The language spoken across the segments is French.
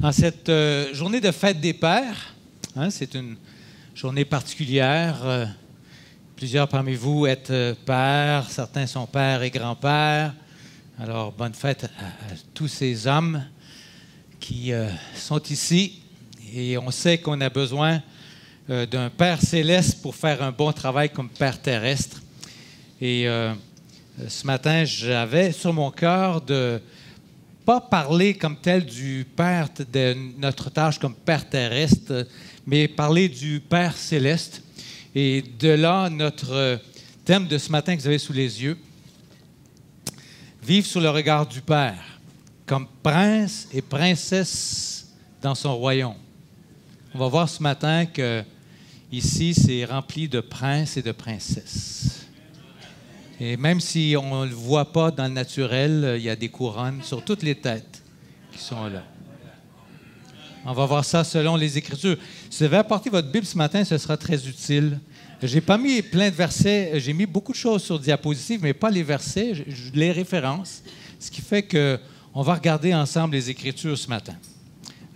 En cette journée de fête des pères, c'est une journée particulière. Plusieurs parmi vous êtes pères, certains sont pères et grands-pères. Alors, bonne fête à tous ces hommes qui sont ici. Et on sait qu'on a besoin d'un Père céleste pour faire un bon travail comme Père terrestre. Et ce matin, j'avais sur mon cœur de pas parler comme tel du Père, de notre tâche comme Père terrestre, mais parler du Père céleste. Et de là, notre thème de ce matin que vous avez sous les yeux, vivre sous le regard du Père, comme prince et princesse dans son royaume. On va voir ce matin que ici, c'est rempli de princes et de princesses. Et même si on ne le voit pas dans le naturel, il y a des couronnes sur toutes les têtes qui sont là. On va voir ça selon les Écritures. Si vous avez apporté votre Bible ce matin, ce sera très utile. Je n'ai pas mis plein de versets. J'ai mis beaucoup de choses sur diapositive, mais pas les versets, les références. Ce qui fait qu'on va regarder ensemble les Écritures ce matin.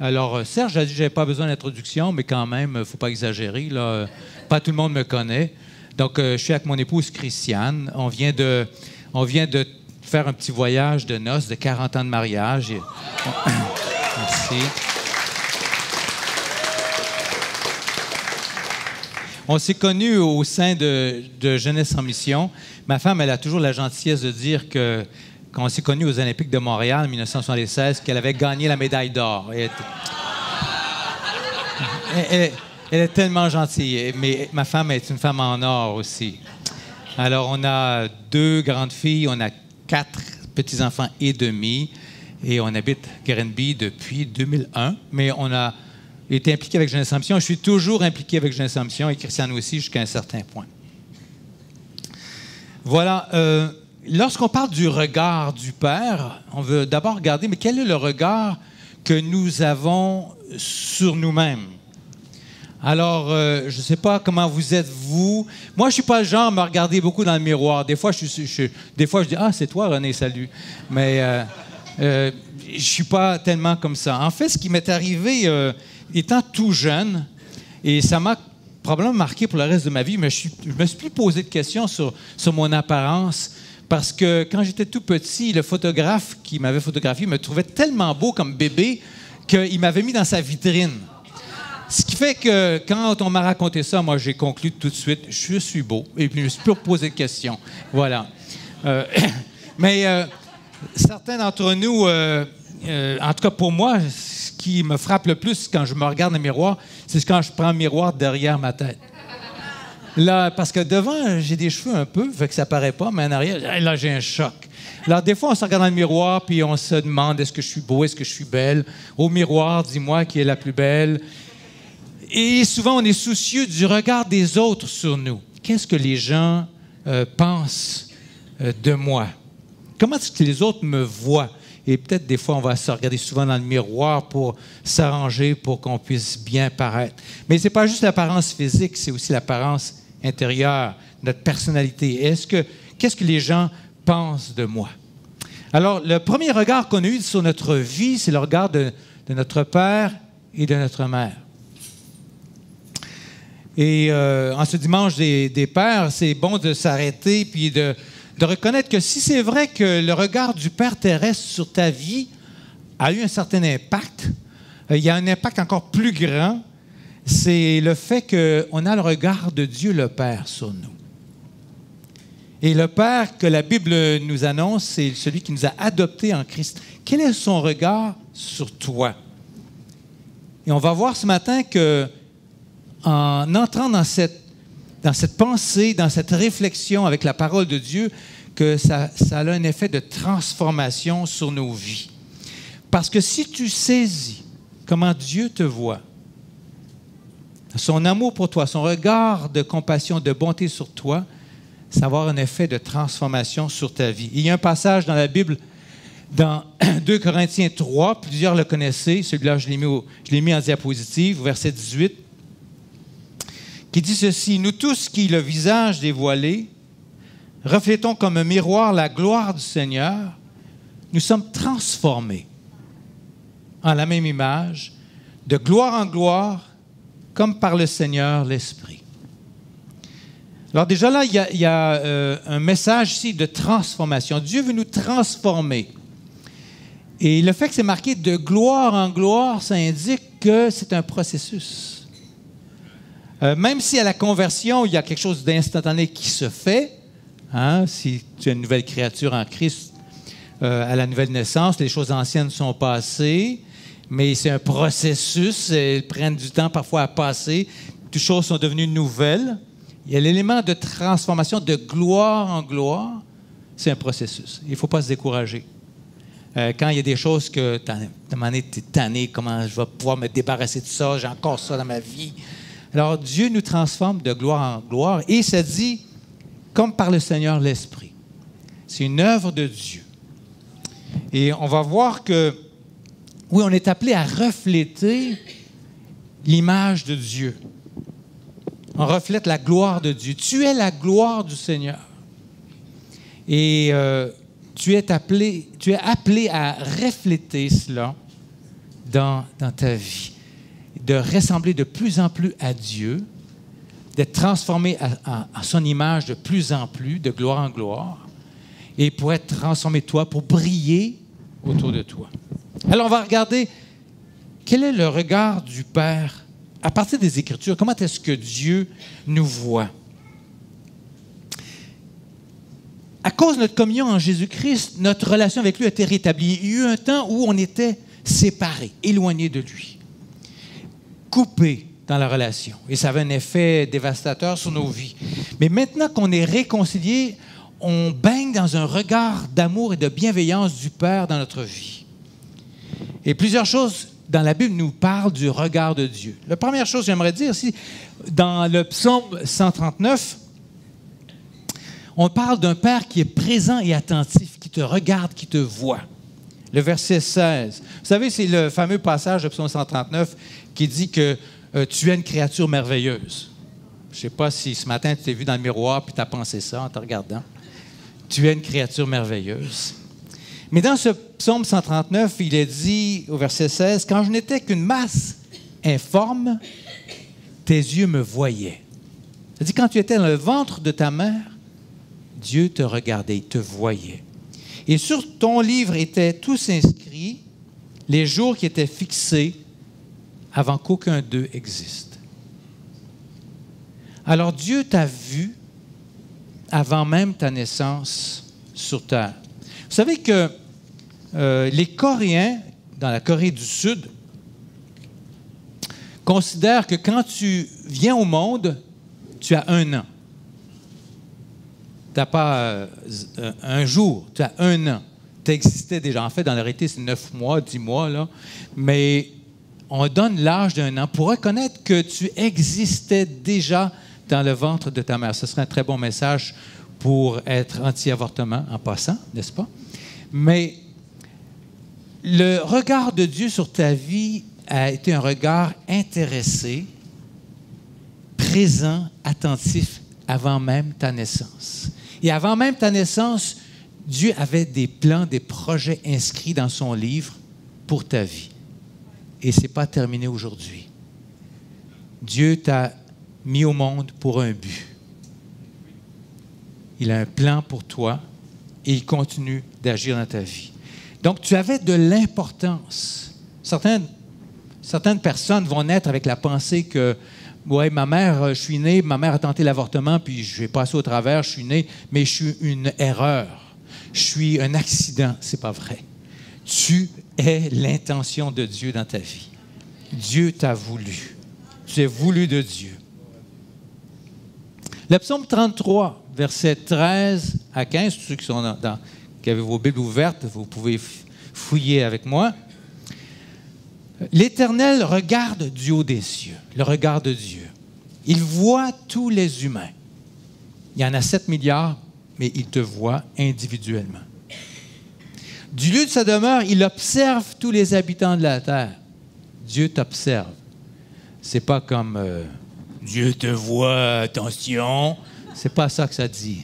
Alors, Serge a dit que je n'avais pas besoin d'introduction, mais quand même, il ne faut pas exagérer. Là. Pas tout le monde me connaît. Donc, je suis avec mon épouse Christiane. On vient de faire un petit voyage de noces de 40 ans de mariage. Merci. On s'est connus au sein de Jeunesse en mission. Ma femme, elle a toujours la gentillesse de dire qu'on s'est connus aux Olympiques de Montréal en 1976, qu'elle avait gagné la médaille d'or. Elle est tellement gentille, mais ma femme est une femme en or aussi. Alors, on a 2 grandes filles, on a 4 petits-enfants et demi, et on habite Grenby depuis 2001, mais on a été impliqué avec Jeunesse en mission. Je suis toujours impliqué avec Jeunesse en mission, et Christiane aussi, jusqu'à un certain point. Voilà. Lorsqu'on parle du regard du Père, on veut d'abord regarder, mais quel est le regard que nous avons sur nous-mêmes? Alors, je ne sais pas comment vous êtes, vous. Moi, je ne suis pas le genre à me regarder beaucoup dans le miroir. Des fois, je dis « Ah, c'est toi, René, salut. » Mais je ne suis pas tellement comme ça. En fait, ce qui m'est arrivé étant tout jeune, et ça m'a probablement marqué pour le reste de ma vie, mais je me suis plus posé de questions sur mon apparence, parce que quand j'étais tout petit, le photographe qui m'avait photographié me trouvait tellement beau comme bébé qu'il m'avait mis dans sa vitrine. Ce qui fait que quand on m'a raconté ça, moi, j'ai conclu tout de suite, je suis beau. Et puis, je ne me suis plus posé de questions. Voilà. Mais certains d'entre nous, en tout cas pour moi, ce qui me frappe le plus quand je me regarde dans le miroir, c'est quand je prends le miroir derrière ma tête. Là, parce que devant, j'ai des cheveux un peu, fait que ça paraît pas, mais en arrière, là, j'ai un choc. Alors, des fois, on se regarde dans le miroir, puis on se demande, est-ce que je suis beau, est-ce que je suis belle? Au miroir, dis-moi qui est la plus belle. Et souvent, on est soucieux du regard des autres sur nous. Qu'est-ce que les gens pensent de moi? Comment est-ce que les autres me voient? Et peut-être des fois, on va se regarder souvent dans le miroir pour s'arranger, pour qu'on puisse bien paraître. Mais ce n'est pas juste l'apparence physique, c'est aussi l'apparence intérieure, notre personnalité. Qu'est-ce que les gens pensent de moi? Alors, le premier regard qu'on a eu sur notre vie, c'est le regard de notre père et de notre mère. Et en ce dimanche des pères, c'est bon de s'arrêter puis de reconnaître que si c'est vrai que le regard du Père terrestre sur ta vie a eu un certain impact, il y a un impact encore plus grand, c'est le fait qu'on a le regard de Dieu le Père sur nous. Et le Père que la Bible nous annonce, c'est celui qui nous a adoptés en Christ. Quel est son regard sur toi? Et on va voir ce matin que en entrant dans cette pensée, dans cette réflexion avec la parole de Dieu, que ça a un effet de transformation sur nos vies. Parce que si tu saisis comment Dieu te voit, son amour pour toi, son regard de compassion, de bonté sur toi, ça va avoir un effet de transformation sur ta vie. Il y a un passage dans la Bible, dans 2 Corinthiens 3, plusieurs le connaissez, celui-là je l'ai mis en diapositive, verset 18, qui dit ceci: « Nous tous qui, le visage dévoilé, reflétons comme un miroir la gloire du Seigneur, nous sommes transformés en la même image, de gloire en gloire, comme par le Seigneur l'Esprit. Alors déjà là, il y a un message ici de transformation. Dieu veut nous transformer. Et le fait que c'est marqué de gloire en gloire, ça indique que c'est un processus. Même si à la conversion, il y a quelque chose d'instantané qui se fait, hein, si tu es une nouvelle créature en Christ, à la nouvelle naissance, les choses anciennes sont passées, mais c'est un processus, elles prennent du temps parfois à passer, toutes choses sont devenues nouvelles. Il y a l'élément de transformation de gloire en gloire, c'est un processus. Il ne faut pas se décourager. Quand il y a des choses que tu es tanné, comment je vais pouvoir me débarrasser de ça, j'ai encore ça dans ma vie. Alors Dieu nous transforme de gloire en gloire et ça dit, comme par le Seigneur l'Esprit. C'est une œuvre de Dieu. Et on va voir que, oui, on est appelé à refléter l'image de Dieu. On reflète la gloire de Dieu. Tu es la gloire du Seigneur. Et tu es appelé à refléter cela dans ta vie. De ressembler de plus en plus à Dieu, d'être transformé à son image de plus en plus, de gloire en gloire, et pour être transformé toi, pour briller autour de toi. Alors, on va regarder quel est le regard du Père à partir des Écritures. Comment est-ce que Dieu nous voit? À cause de notre communion en Jésus-Christ, notre relation avec lui a été rétablie. Il y a eu un temps où on était séparés, éloignés de lui, coupés dans la relation. Et ça avait un effet dévastateur sur nos vies. Mais maintenant qu'on est réconciliés, on baigne dans un regard d'amour et de bienveillance du Père dans notre vie. Et plusieurs choses dans la Bible nous parlent du regard de Dieu. La première chose que j'aimerais dire ici, dans le psaume 139, on parle d'un Père qui est présent et attentif, qui te regarde, qui te voit. Le verset 16. Vous savez, c'est le fameux passage de psaume 139 qui dit que tu es une créature merveilleuse. Je ne sais pas si ce matin tu t'es vu dans le miroir et tu as pensé ça en te regardant. Tu es une créature merveilleuse. Mais dans ce psaume 139, il est dit au verset 16, « Quand je n'étais qu'une masse informe, tes yeux me voyaient. » C'est-à-dire, quand tu étais dans le ventre de ta mère, Dieu te regardait, il te voyait. Et sur ton livre étaient tous inscrits les jours qui étaient fixés avant qu'aucun d'eux existe. Alors Dieu t'a vu avant même ta naissance sur terre. Vous savez que les Coréens, dans la Corée du Sud, considèrent que quand tu viens au monde, tu as 1 an. Tu n'as pas un jour, tu as 1 an. Tu existais déjà. En fait, dans la réalité, c'est 9 mois, 10 mois, là. Mais on donne l'âge d'1 an pour reconnaître que tu existais déjà dans le ventre de ta mère. Ce serait un très bon message pour être anti-avortement en passant, n'est-ce pas? Mais le regard de Dieu sur ta vie a été un regard intéressé, présent, attentif avant même ta naissance. Et avant même ta naissance, Dieu avait des plans, des projets inscrits dans son livre pour ta vie. Et ce n'est pas terminé aujourd'hui. Dieu t'a mis au monde pour un but. Il a un plan pour toi et il continue d'agir dans ta vie. Donc, tu avais de l'importance. Certaines personnes vont naître avec la pensée que ouais, ma mère, je suis né, ma mère a tenté l'avortement, puis je vais passer au travers, je suis né, mais je suis une erreur. Je suis un accident. C'est pas vrai. Tu es l'intention de Dieu dans ta vie. Dieu t'a voulu. Tu es voulu de Dieu. Le psaume 33, versets 13 à 15, ceux qui sont qui avez vos Bibles ouvertes, vous pouvez fouiller avec moi. L'Éternel regarde du haut des cieux, le regard de Dieu. Il voit tous les humains. Il y en a 7 milliards, mais il te voit individuellement. Du lieu de sa demeure, il observe tous les habitants de la terre. Dieu t'observe. C'est pas comme Dieu te voit, attention. C'est pas ça que ça dit.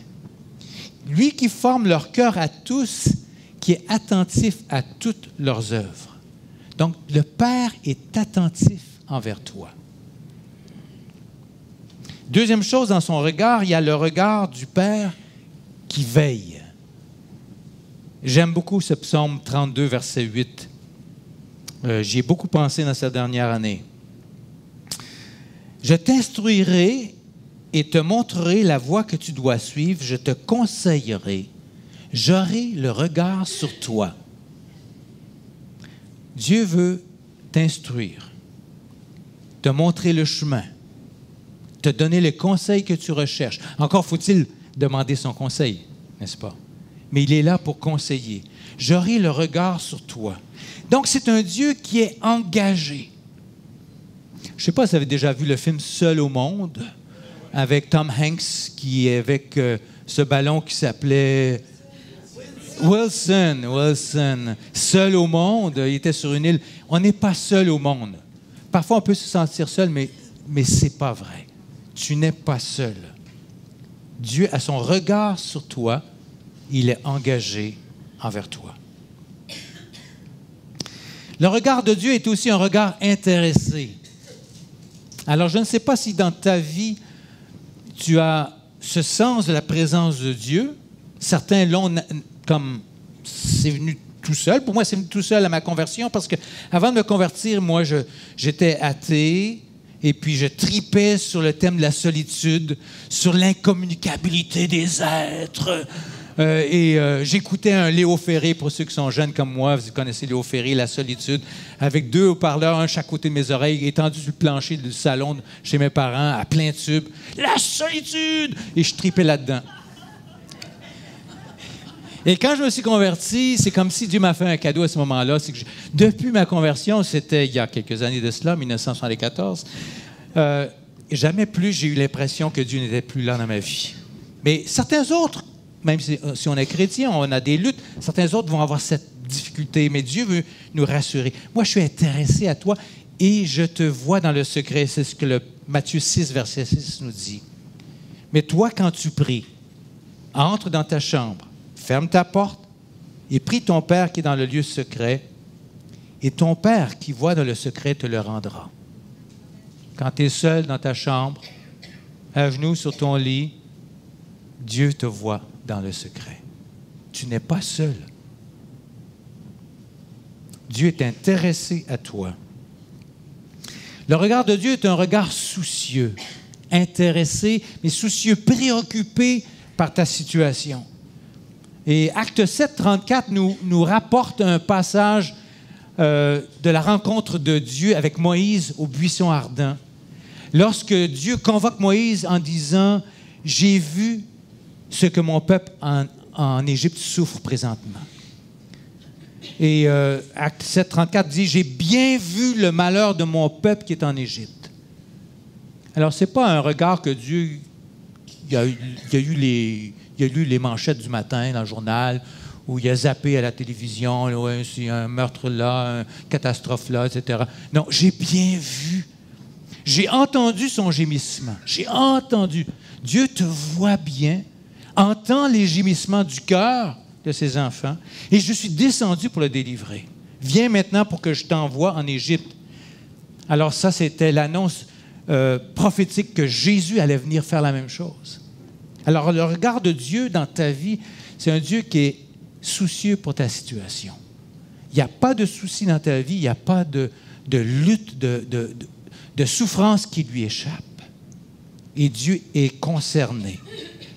Lui qui forme leur cœur à tous, qui est attentif à toutes leurs œuvres. Donc, le Père est attentif envers toi. Deuxième chose, dans son regard, il y a le regard du Père qui veille. J'aime beaucoup ce psaume 32, verset 8. J'y ai beaucoup pensé dans cette dernière année. « Je t'instruirai et te montrerai la voie que tu dois suivre. Je te conseillerai. J'aurai le regard sur toi. » Dieu veut t'instruire, te montrer le chemin, te donner les conseils que tu recherches. Encore faut-il demander son conseil, n'est-ce pas? Mais il est là pour conseiller. J'aurai le regard sur toi. Donc, c'est un Dieu qui est engagé. Je ne sais pas si vous avez déjà vu le film « Seul au monde » avec Tom Hanks, qui est avec ce ballon qui s'appelait Wilson. Seul au monde, il était sur une île. On n'est pas seul au monde. Parfois, on peut se sentir seul, mais ce n'est pas vrai. Tu n'es pas seul. Dieu a son regard sur toi. Il est engagé envers toi. Le regard de Dieu est aussi un regard intéressé. Alors, je ne sais pas si dans ta vie, tu as ce sens de la présence de Dieu. Certains l'ont comme c'est venu tout seul. Pour moi, c'est venu tout seul à ma conversion parce que avant de me convertir, moi, j'étais athée et puis je tripais sur le thème de la solitude, sur l'incommunicabilité des êtres. J'écoutais un Léo Ferré, pour ceux qui sont jeunes comme moi, vous connaissez Léo Ferré, La solitude, avec 2 haut-parleurs, un chaque côté de mes oreilles, étendu sur le plancher du salon chez mes parents, à plein tube. La solitude! Et je tripais là-dedans. Et quand je me suis converti, c'est comme si Dieu m'a fait un cadeau à ce moment-là. C'est que depuis ma conversion, c'était il y a quelques années de cela, 1974, jamais plus j'ai eu l'impression que Dieu n'était plus là dans ma vie. Mais certains autres, même si on est chrétien, on a des luttes, certains autres vont avoir cette difficulté, mais Dieu veut nous rassurer. Moi, je suis intéressé à toi et je te vois dans le secret. C'est ce que le Matthieu 6, verset 6 nous dit. Mais toi, quand tu pries, entre dans ta chambre, ferme ta porte et prie ton Père qui est dans le lieu secret, et ton Père qui voit dans le secret te le rendra. Quand tu es seul dans ta chambre, à genoux sur ton lit, Dieu te voit dans le secret. Tu n'es pas seul. Dieu est intéressé à toi. Le regard de Dieu est un regard soucieux, intéressé, mais soucieux, préoccupé par ta situation. Et Acte 7, 34 nous rapporte un passage de la rencontre de Dieu avec Moïse au buisson ardent. Lorsque Dieu convoque Moïse en disant « J'ai vu ce que mon peuple en Égypte souffre présentement. » Et Acte 7, 34 dit « J'ai bien vu le malheur de mon peuple qui est en Égypte. » Alors, ce n'est pas un regard que Dieu... Il a lu les manchettes du matin dans le journal, où il a zappé à la télévision, ouais, c'est un meurtre là, une catastrophe là, etc. Non, j'ai bien vu. J'ai entendu son gémissement. J'ai entendu. Dieu te voit bien, entend les gémissements du cœur de ses enfants, et je suis descendu pour le délivrer. Viens maintenant pour que je t'envoie en Égypte. Alors ça, c'était l'annonce prophétique que Jésus allait venir faire la même chose. Alors, le regard de Dieu dans ta vie, c'est un Dieu qui est soucieux pour ta situation. Il n'y a pas de souci dans ta vie, il n'y a pas de lutte, de souffrance qui lui échappe. Et Dieu est concerné.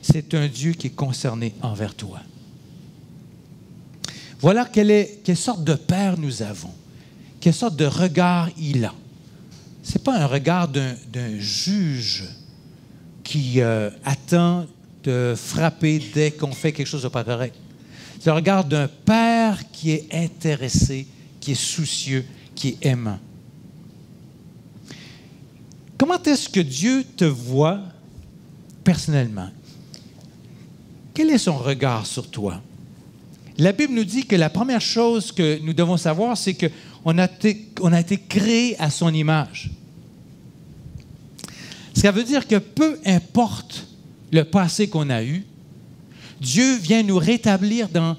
C'est un Dieu qui est concerné envers toi. Voilà quelle sorte de Père nous avons. Quelle sorte de regard il a. Ce n'est pas un regard d'un juge qui attend de frapper dès qu'on fait quelque chose de pas correct. C'est le regard d'un Père qui est intéressé, qui est soucieux, qui est aimant. Comment est-ce que Dieu te voit personnellement? Quel est son regard sur toi? La Bible nous dit que la première chose que nous devons savoir, c'est qu'on a été créé à son image. Ça veut dire que peu importe le passé qu'on a eu, Dieu vient nous rétablir dans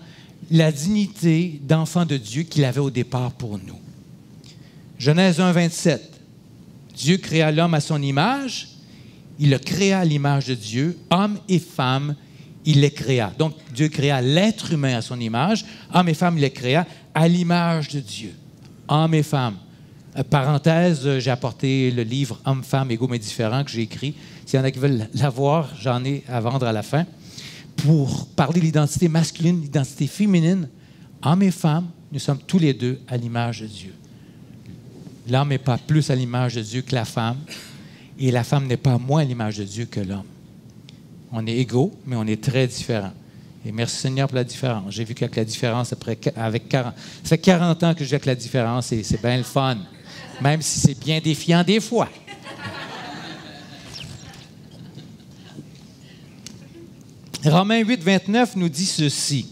la dignité d'enfant de Dieu qu'il avait au départ pour nous. Genèse 1, 27. Dieu créa l'homme à son image. Il le créa à l'image de Dieu. Homme et femme, il les créa. Donc, Dieu créa l'être humain à son image. Homme et femme, il les créa à l'image de Dieu. Homme et femme. Parenthèse, j'ai apporté le livre « Hommes, femmes, égaux mais différents » que j'ai écrit. S'il y en a qui veulent l'avoir, j'en ai à vendre à la fin. Pour parler de l'identité masculine, l'identité féminine, hommes et femmes, nous sommes tous les deux à l'image de Dieu. L'homme n'est pas plus à l'image de Dieu que la femme, et la femme n'est pas moins à l'image de Dieu que l'homme. On est égaux, mais on est très différents. Et merci Seigneur pour la différence. J'ai vu qu'avec la différence, ça fait 40 ans que je vis avec la différence, et c'est bien le fun, même si c'est bien défiant des fois. Romains 8, 29 nous dit ceci.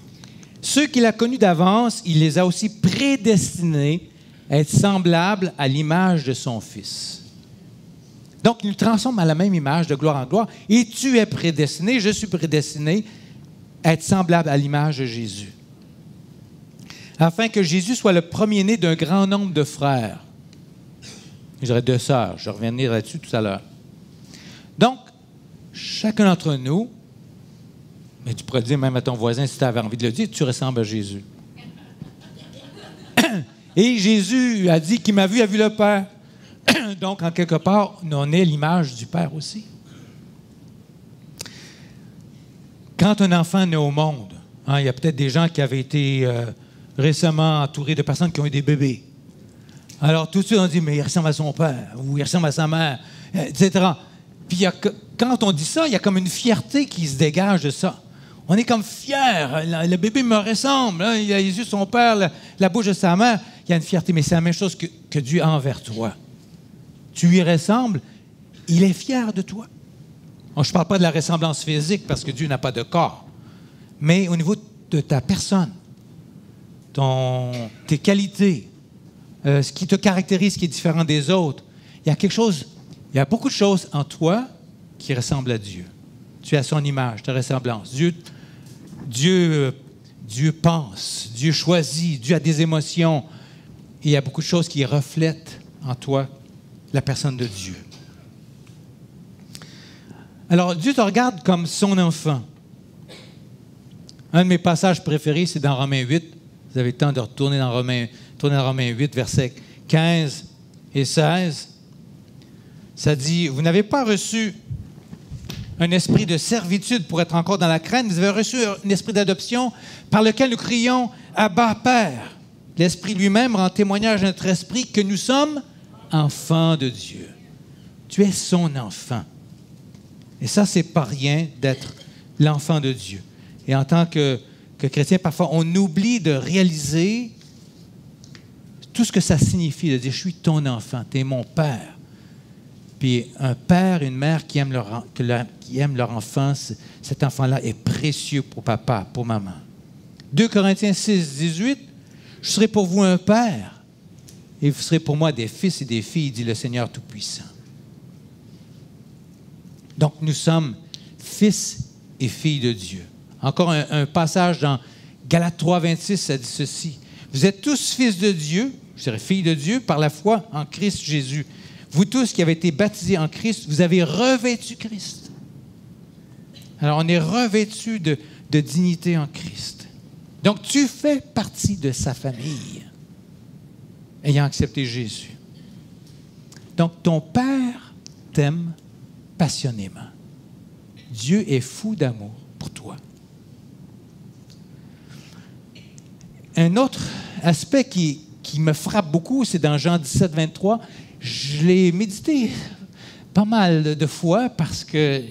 « Ceux qu'il a connus d'avance, il les a aussi prédestinés à être semblables à l'image de son Fils. » Donc, il nous transforme à la même image, de gloire en gloire. Et tu es prédestiné, je suis prédestiné à être semblable à l'image de Jésus. Afin que Jésus soit le premier-né d'un grand nombre de frères. J'aurais 2 sœurs, je reviendrai là-dessus tout à l'heure. Donc, chacun d'entre nous, mais tu pourrais dire même à ton voisin, si tu avais envie de le dire, tu ressembles à Jésus. Et Jésus a dit, qui m'a vu, a vu le Père. Donc, en quelque part, on est l'image du Père aussi. Quand un enfant naît au monde, il y a peut-être des gens qui avaient été récemment entourés de personnes qui ont eu des bébés. Alors, tout de suite, on dit, mais il ressemble à son père, ou il ressemble à sa mère, etc. Puis, quand on dit ça, il y a comme une fierté qui se dégage de ça. On est comme fiers. Le bébé me ressemble. Hein, il a les yeux de son père, la bouche de sa mère. Il y a une fierté, mais c'est la même chose que Dieu a envers toi. Tu lui ressembles, il est fier de toi. Je ne parle pas de la ressemblance physique parce que Dieu n'a pas de corps, mais au niveau de ta personne, tes qualités, ce qui te caractérise, ce qui est différent des autres. Il y a beaucoup de choses en toi qui ressemblent à Dieu. Tu es à son image, ta ressemblance. Dieu pense, Dieu choisit, Dieu a des émotions. Et il y a beaucoup de choses qui reflètent en toi la personne de Dieu. Alors, Dieu te regarde comme son enfant. Un de mes passages préférés, c'est dans Romains 8. Vous avez le temps de retourner dans Romains 8, versets 15 et 16. Ça dit, « Vous n'avez pas reçu un esprit de servitude pour être encore dans la crainte. Vous avez reçu un esprit d'adoption par lequel nous crions « Abba, Père ». L'Esprit lui-même rend témoignage à notre esprit que nous sommes enfants de Dieu. Tu es son enfant. Et ça, c'est pas rien d'être l'enfant de Dieu. Et en tant que chrétien, parfois, on oublie de réaliser tout ce que ça signifie, de dire « Je suis ton enfant, tu es mon père ». Puis un père et une mère qui aiment leur enfant, cet enfant-là est précieux pour papa, pour maman. 2 Corinthiens 6, 18, « Je serai pour vous un père, et vous serez pour moi des fils et des filles, dit le Seigneur Tout-Puissant. » Donc, nous sommes fils et filles de Dieu. Encore un passage dans Galates 3, 26, ça dit ceci. « Vous êtes tous fils de Dieu, je dirais filles de Dieu, par la foi en Christ Jésus. Vous tous qui avez été baptisés en Christ, vous avez revêtu Christ. » Alors, on est revêtu de dignité en Christ. Donc, tu fais partie de sa famille, ayant accepté Jésus. Donc, ton Père t'aime passionnément. Dieu est fou d'amour pour toi. Un autre aspect qui me frappe beaucoup, c'est dans Jean 17, 23. Je l'ai médité pas mal de fois parce que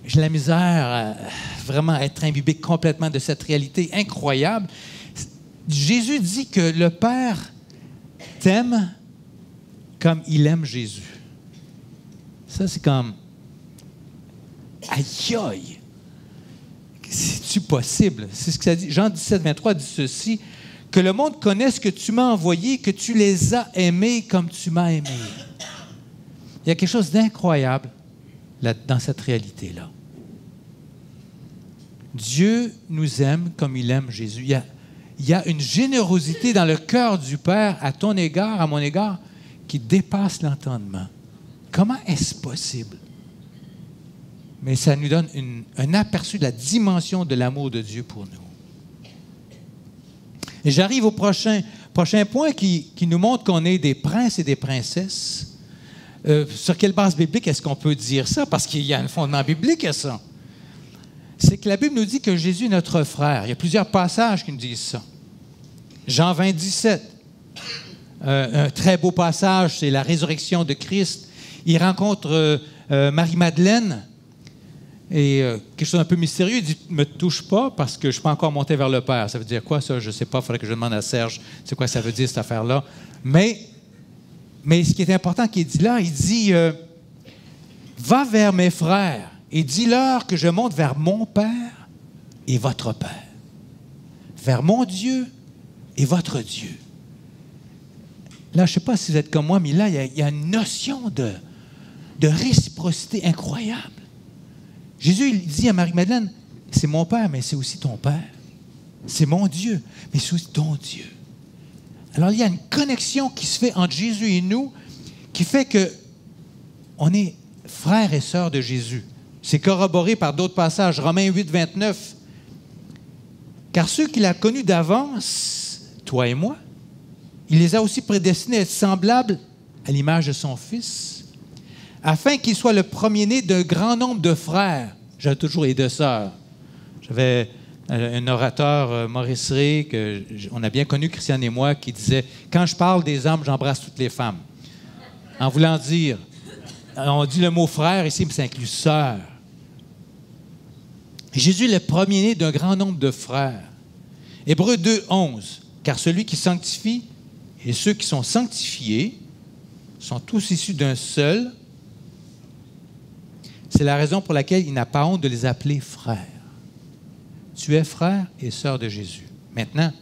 j'ai la misère à vraiment être imbibé complètement de cette réalité incroyable. Jésus dit que le Père t'aime comme il aime Jésus. Ça, c'est comme... Aïe, aïe! C'est-tu possible? C'est ce que ça dit. Jean 17, 23 dit ceci, que le monde connaisse que tu m'as envoyé, que tu les as aimés comme tu m'as aimé. Il y a quelque chose d'incroyable dans cette réalité-là. Dieu nous aime comme il aime Jésus. Il il y a une générosité dans le cœur du Père à ton égard, à mon égard, qui dépasse l'entendement. Comment est-ce possible? Mais ça nous donne un aperçu de la dimension de l'amour de Dieu pour nous. Et j'arrive au prochain point qui nous montre qu'on est des princes et des princesses. Sur quelle base biblique est-ce qu'on peut dire ça? Parce qu'il y a un fondement biblique à ça. C'est que la Bible nous dit que Jésus est notre frère. Il y a plusieurs passages qui nous disent ça. Jean 20, 17. Un très beau passage, c'est la résurrection de Christ. Il rencontre Marie-Madeleine et quelque chose d'un peu mystérieux. Il dit « Ne me touche pas parce que je ne suis pas encore monté vers le Père. » Ça veut dire quoi, ça? Je ne sais pas. Il faudrait que je demande à Serge c'est quoi ça veut dire, cette affaire-là. Mais ce qui est important qu'il dit là, il dit « Va vers mes frères et dis-leur que je monte vers mon Père et votre Père, vers mon Dieu et votre Dieu. » Là, je ne sais pas si vous êtes comme moi, mais là, il y a une notion de réciprocité incroyable. Jésus, il dit à Marie-Madeleine, c'est mon Père, mais c'est aussi ton Père. C'est mon Dieu, mais c'est aussi ton Dieu. Alors, il y a une connexion qui se fait entre Jésus et nous qui fait qu'on est frères et sœurs de Jésus. C'est corroboré par d'autres passages. Romains 8, 29. Car ceux qu'il a connus d'avance, toi et moi, il les a aussi prédestinés à être semblables à l'image de son Fils, afin qu'il soit le premier-né d'un grand nombre de frères. J'avais toujours et de sœurs. J'avais un orateur, Maurice Ray, qu'on a bien connu, Christiane et moi, qui disait « Quand je parle des hommes, j'embrasse toutes les femmes. » En voulant dire, on dit le mot « frère » ici, mais ça inclut « sœur ». Jésus est le premier-né d'un grand nombre de frères. Hébreux 2, 11. Car celui qui sanctifie et ceux qui sont sanctifiés sont tous issus d'un seul. C'est la raison pour laquelle il n'a pas honte de les appeler frères. Tu es frère et sœur de Jésus. Maintenant,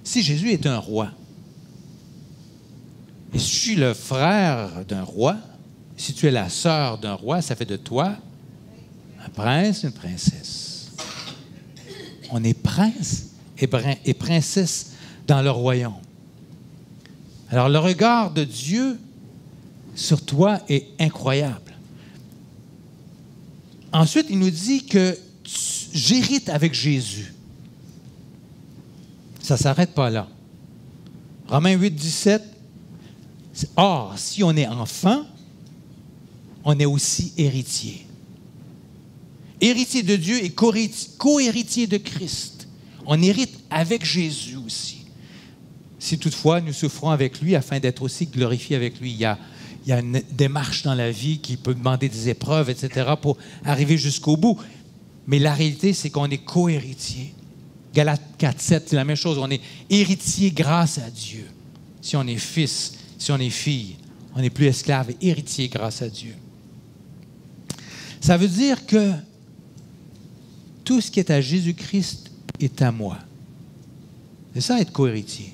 si Jésus est un roi, et si je suis le frère d'un roi, si tu es la sœur d'un roi, ça fait de toi un prince, une princesse. On est prince et princesse dans le royaume. Alors, le regard de Dieu sur toi est incroyable. Ensuite, il nous dit que j'hérite avec Jésus. Ça ne s'arrête pas là. Romains 8, 17. Or, si on est enfant, on est aussi héritier. Héritier de Dieu et co-héritier de Christ. On hérite avec Jésus aussi. Si toutefois nous souffrons avec lui afin d'être aussi glorifiés avec lui, il y a une démarche dans la vie qui peut demander des épreuves, etc., pour arriver jusqu'au bout. Mais la réalité, c'est qu'on est co-héritier. Galates 4, 7, c'est la même chose. On est héritier grâce à Dieu. Si on est fils, si on est fille, on n'est plus esclave et héritier grâce à Dieu. Ça veut dire que tout ce qui est à Jésus-Christ est à moi. C'est ça, être co-héritier.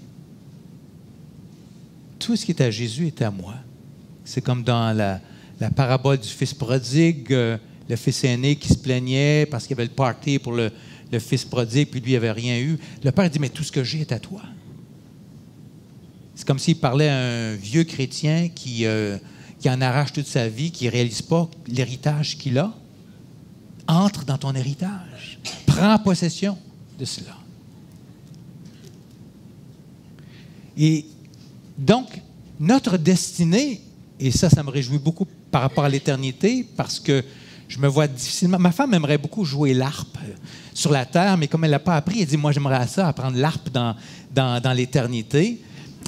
Tout ce qui est à Jésus est à moi. C'est comme dans la parabole du fils prodigue, le fils aîné qui se plaignait parce qu'il y avait le party pour le fils prodigue, puis lui, il n'avait rien eu. Le père dit, mais tout ce que j'ai est à toi. C'est comme s'il parlait à un vieux chrétien qui en arrache toute sa vie, qui ne réalise pas l'héritage qu'il a. Entre dans ton héritage. Prends possession de cela. Et donc, notre destinée, et ça me réjouit beaucoup par rapport à l'éternité, parce que je me vois difficilement... Ma femme aimerait beaucoup jouer l'harpe sur la terre, mais comme elle ne l'a pas appris, elle dit, moi, j'aimerais ça, apprendre l'harpe dans l'éternité.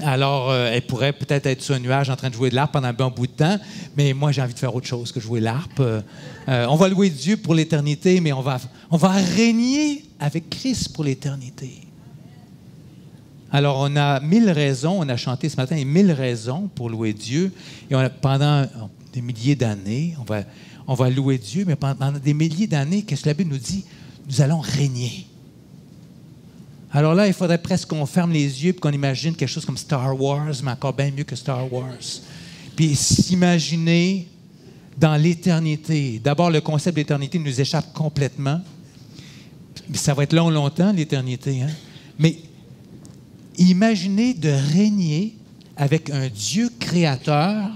Alors, elle pourrait peut-être être sur un nuage en train de jouer de l'harpe pendant un bon bout de temps, mais moi, j'ai envie de faire autre chose que jouer l'harpe. On va louer Dieu pour l'éternité, mais on va régner avec Christ pour l'éternité. Alors, on a 1000 raisons, on a chanté ce matin, 1000 raisons pour louer Dieu. Et pendant des milliers d'années, on va louer Dieu, mais pendant des milliers d'années, qu'est-ce que la Bible nous dit? Nous allons régner. Alors là, il faudrait presque qu'on ferme les yeux et qu'on imagine quelque chose comme Star Wars, mais encore bien mieux que Star Wars. Puis s'imaginer dans l'éternité. D'abord, le concept d'éternité nous échappe complètement. Ça va être longtemps, l'éternité. Hein? Mais Imaginez de régner avec un Dieu créateur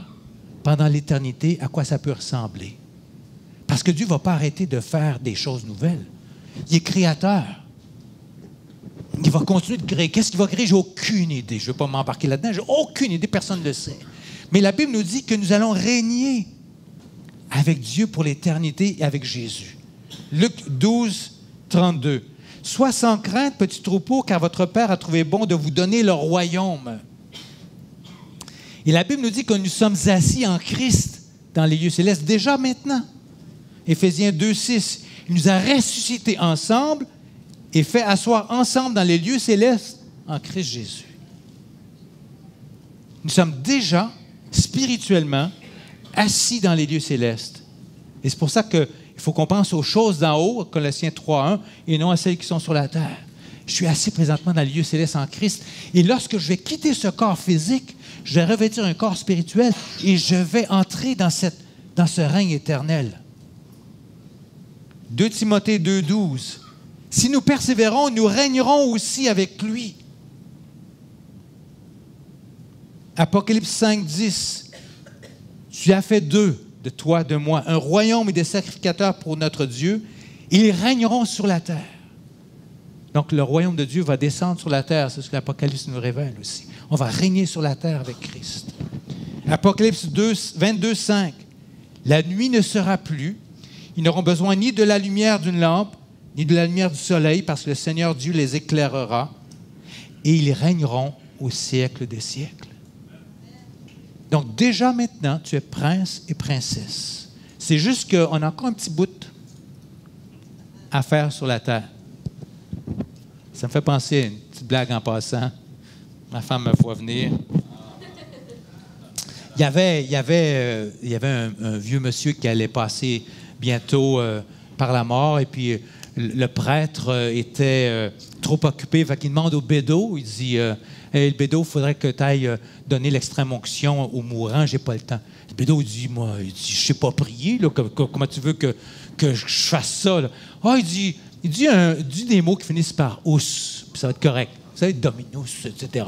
pendant l'éternité, à quoi ça peut ressembler. Parce que Dieu ne va pas arrêter de faire des choses nouvelles. Il est créateur. Il va continuer de créer. Qu'est-ce qu'il va créer? J'ai aucune idée. Je ne veux pas m'embarquer là-dedans. J'ai aucune idée. Personne ne le sait. Mais la Bible nous dit que nous allons régner avec Dieu pour l'éternité et avec Jésus. Luc 12, 32. « Sois sans crainte, petit troupeau, car votre Père a trouvé bon de vous donner le royaume. » Et la Bible nous dit que nous sommes assis en Christ dans les lieux célestes déjà maintenant. Éphésiens 2, 6. Il nous a ressuscités ensemble et fait asseoir ensemble dans les lieux célestes en Christ Jésus. Nous sommes déjà spirituellement assis dans les lieux célestes. Et c'est pour ça qu'il faut qu'on pense aux choses d'en haut, Colossiens 3, 1, et non à celles qui sont sur la terre. Je suis assis présentement dans les lieux célestes en Christ. Et lorsque je vais quitter ce corps physique, je vais revêtir un corps spirituel et je vais entrer dans ce règne éternel. 2 Timothée 2, 12. Si nous persévérons, nous régnerons aussi avec lui. Apocalypse 5, 10. Tu as fait d'eux, de toi, de moi, un royaume et des sacrificateurs pour notre Dieu. Ils régneront sur la terre. Donc, le royaume de Dieu va descendre sur la terre. C'est ce que l'Apocalypse nous révèle aussi. On va régner sur la terre avec Christ. Apocalypse 22, 5. La nuit ne sera plus. Ils n'auront besoin ni de la lumière d'une lampe, ni de la lumière du soleil, parce que le Seigneur Dieu les éclairera. Et ils régneront au siècle des siècles. Donc, déjà maintenant, tu es prince et princesse. C'est juste qu'on a encore un petit bout à faire sur la terre. Ça me fait penser à une petite blague en passant. Ma femme me voit venir. Il y avait un vieux monsieur qui allait passer bientôt par la mort, et puis le prêtre était trop occupé, fait qu'il demande au bédo, il dit hey, le bédo, il faudrait que tu ailles donner l'extrême-onction au mourant, j'ai pas le temps. Le bédo, il dit je sais pas prier, là, comment tu veux que je fasse ça? Ah, il dit des mots qui finissent par « ous », puis ça va être correct. Ça va être « dominus », etc.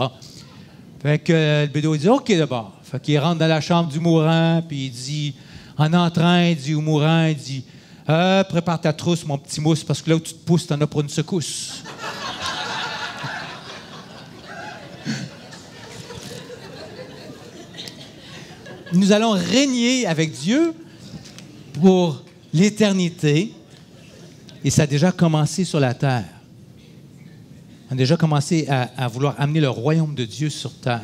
Fait que le bédo, il dit « OK, d'abord ». Fait qu'il rentre dans la chambre du mourant, puis il dit, en entrant, il dit au mourant, il dit « prépare ta trousse, mon petit mousse, parce que là où tu te pousses, t'en as pour une secousse. » Nous allons régner avec Dieu pour l'éternité. Et ça a déjà commencé sur la terre. On a déjà commencé à vouloir amener le royaume de Dieu sur terre.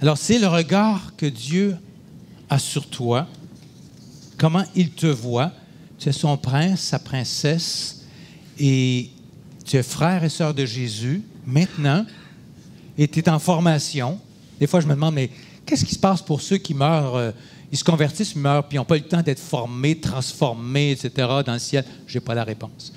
Alors, c'est le regard que Dieu a sur toi, comment il te voit. Tu es son prince, sa princesse, et tu es frère et sœur de Jésus, maintenant, et tu es en formation. Des fois, je me demande, mais qu'est-ce qui se passe pour ceux qui meurent? Ils se convertissent, ils meurent, puis ils n'ont pas eu le temps d'être formés, transformés, etc., dans le ciel. Je n'ai pas la réponse.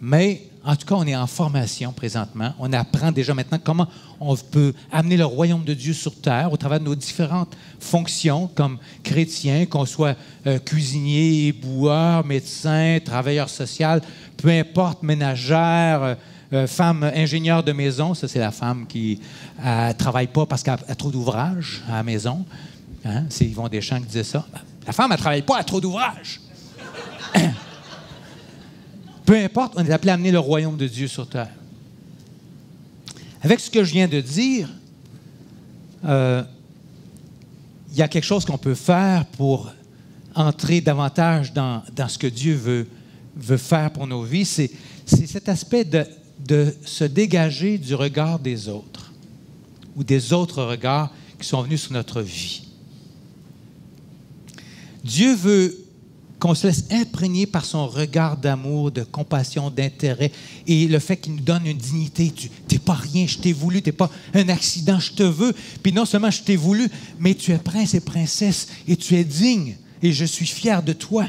Mais, en tout cas, on est en formation présentement. On apprend déjà maintenant comment on peut amener le royaume de Dieu sur terre au travers de nos différentes fonctions comme chrétiens, qu'on soit cuisinier, éboueur, médecin, travailleur social, peu importe, ménagère, femme ingénieure de maison. Ça, c'est la femme qui ne travaille pas parce qu'elle a trop d'ouvrages à la maison. Hein? C'est Yvon Deschamps qui disait ça. La femme, elle ne travaille pas, elle a trop d'ouvrages. Peu importe, on est appelé à amener le royaume de Dieu sur terre. Avec ce que je viens de dire, il y a quelque chose qu'on peut faire pour entrer davantage dans ce que Dieu veut faire pour nos vies. C'est cet aspect de se dégager du regard des autres ou des autres regards qui sont venus sur notre vie. Dieu veut qu'on se laisse imprégner par son regard d'amour, de compassion, d'intérêt et le fait qu'il nous donne une dignité. Tu n'es pas rien, je t'ai voulu, tu n'es pas un accident, je te veux. Puis non seulement je t'ai voulu, mais tu es prince et princesse et tu es digne et je suis fier de toi.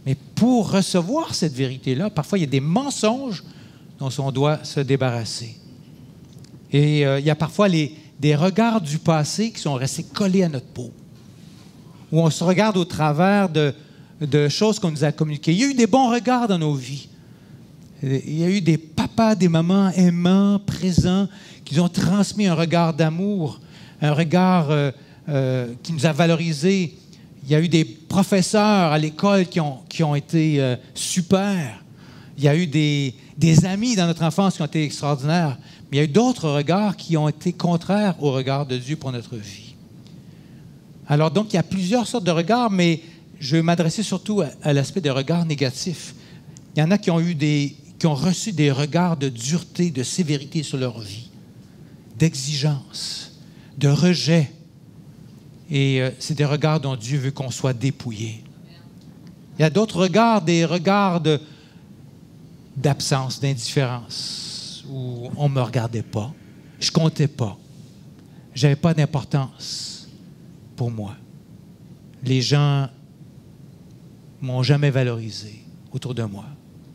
Mais pour recevoir cette vérité-là, parfois il y a des mensonges dont on doit se débarrasser. Et il y a parfois des regards du passé qui sont restés collés à notre peau, où on se regarde au travers de choses qu'on nous a communiquées. Il y a eu des bons regards dans nos vies. Il y a eu des papas, des mamans aimants, présents, qui nous ont transmis un regard d'amour, un regard qui nous a valorisés. Il y a eu des professeurs à l'école qui ont été super. Il y a eu des amis dans notre enfance qui ont été extraordinaires. Mais il y a eu d'autres regards qui ont été contraires au regard de Dieu pour notre vie. Alors donc, il y a plusieurs sortes de regards, mais je vais m'adresser surtout à l'aspect des regards négatifs. Il y en a qui ont reçu des regards de dureté, de sévérité sur leur vie, d'exigence, de rejet. Et c'est des regards dont Dieu veut qu'on soit dépouillé. Il y a d'autres regards, des regards d'absence, d'indifférence, où on ne me regardait pas, je ne comptais pas, je n'avais pas d'importance pour moi. Les gens ne m'ont jamais valorisé autour de moi.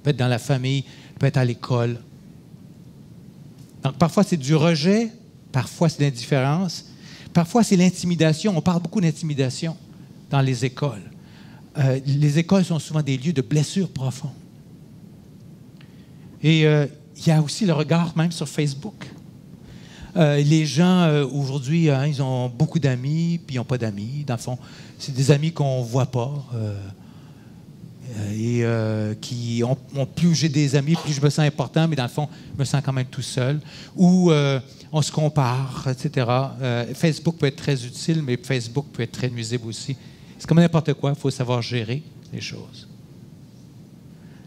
Peut-être dans la famille, peut-être à l'école. Donc, parfois, c'est du rejet, parfois, c'est de l'indifférence, parfois, c'est l'intimidation. On parle beaucoup d'intimidation dans les écoles. Les écoles sont souvent des lieux de blessures profondes. Et il y a aussi le regard même sur Facebook. Les gens, aujourd'hui, ils ont beaucoup d'amis, puis ils n'ont pas d'amis. Dans le fond, c'est des amis qu'on ne voit pas. Qui ont plus j'ai des amis, plus je me sens important, mais dans le fond, je me sens quand même tout seul. Ou on se compare, etc. Facebook peut être très utile, mais Facebook peut être très nuisible aussi. C'est comme n'importe quoi, il faut savoir gérer les choses.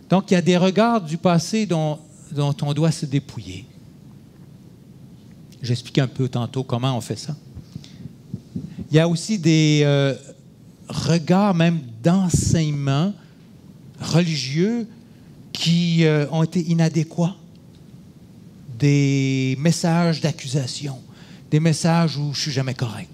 Donc, il y a des regards du passé dont on doit se dépouiller. J'expliquais un peu tantôt comment on fait ça. Il y a aussi des regards même d'enseignement religieux qui ont été inadéquats. Des messages d'accusation, des messages où je ne suis jamais correct,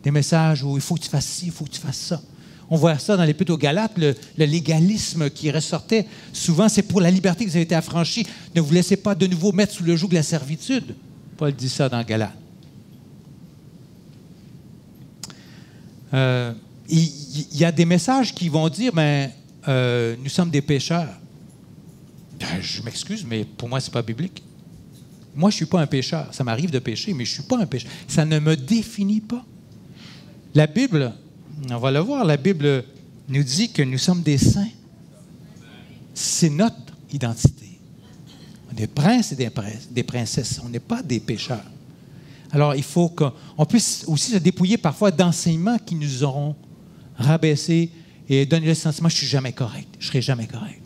des messages où il faut que tu fasses ci, il faut que tu fasses ça. On voit ça dans l'Épître aux Galates, le légalisme qui ressortait. Souvent, c'est pour la liberté que vous avez été affranchis. Ne vous laissez pas de nouveau mettre sous le joug de la servitude. Paul dit ça dans Galates. Il y a des messages qui vont dire, nous sommes des pécheurs. Je m'excuse, mais pour moi, ce n'est pas biblique. Moi, je ne suis pas un pécheur. Ça m'arrive de pécher, mais je ne suis pas un pécheur. Ça ne me définit pas. La Bible, on va le voir, la Bible nous dit que nous sommes des saints. C'est notre identité. On est des princes et des princesses. On n'est pas des pécheurs. Alors, il faut qu'on puisse aussi se dépouiller parfois d'enseignements qui nous auront rabaissés et donné le sentiment « je ne suis jamais correct, je ne serai jamais correct ».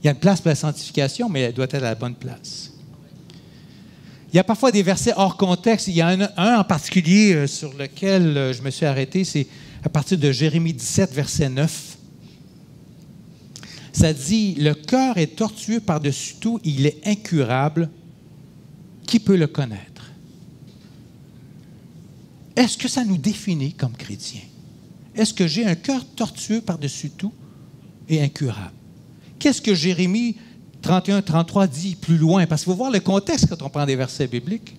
Il y a une place pour la sanctification, mais elle doit être à la bonne place. Il y a parfois des versets hors contexte. Il y a un en particulier sur lequel je me suis arrêté, c'est à partir de Jérémie 17, verset 9. Ça dit « Le cœur est tortueux par-dessus tout, il est incurable. Qui peut le connaître? » Est-ce que ça nous définit comme chrétiens? Est-ce que j'ai un cœur tortueux par-dessus tout et incurable? Qu'est-ce que Jérémie 31-33 dit plus loin? Parce qu'il faut voir le contexte quand on prend des versets bibliques.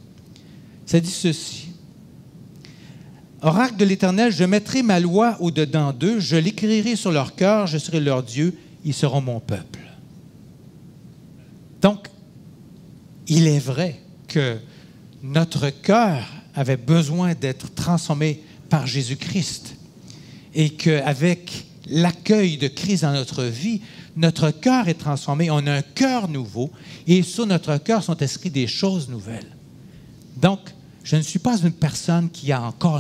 Ça dit ceci. « Oracle de l'Éternel, je mettrai ma loi au-dedans d'eux, je l'écrirai sur leur cœur, je serai leur Dieu, ils seront mon peuple. » Donc, il est vrai que notre cœur avait besoin d'être transformé par Jésus-Christ et qu'avec l'accueil de Christ dans notre vie, notre cœur est transformé, on a un cœur nouveau et sur notre cœur sont inscrites des choses nouvelles. Donc, je ne suis pas une personne qui a encore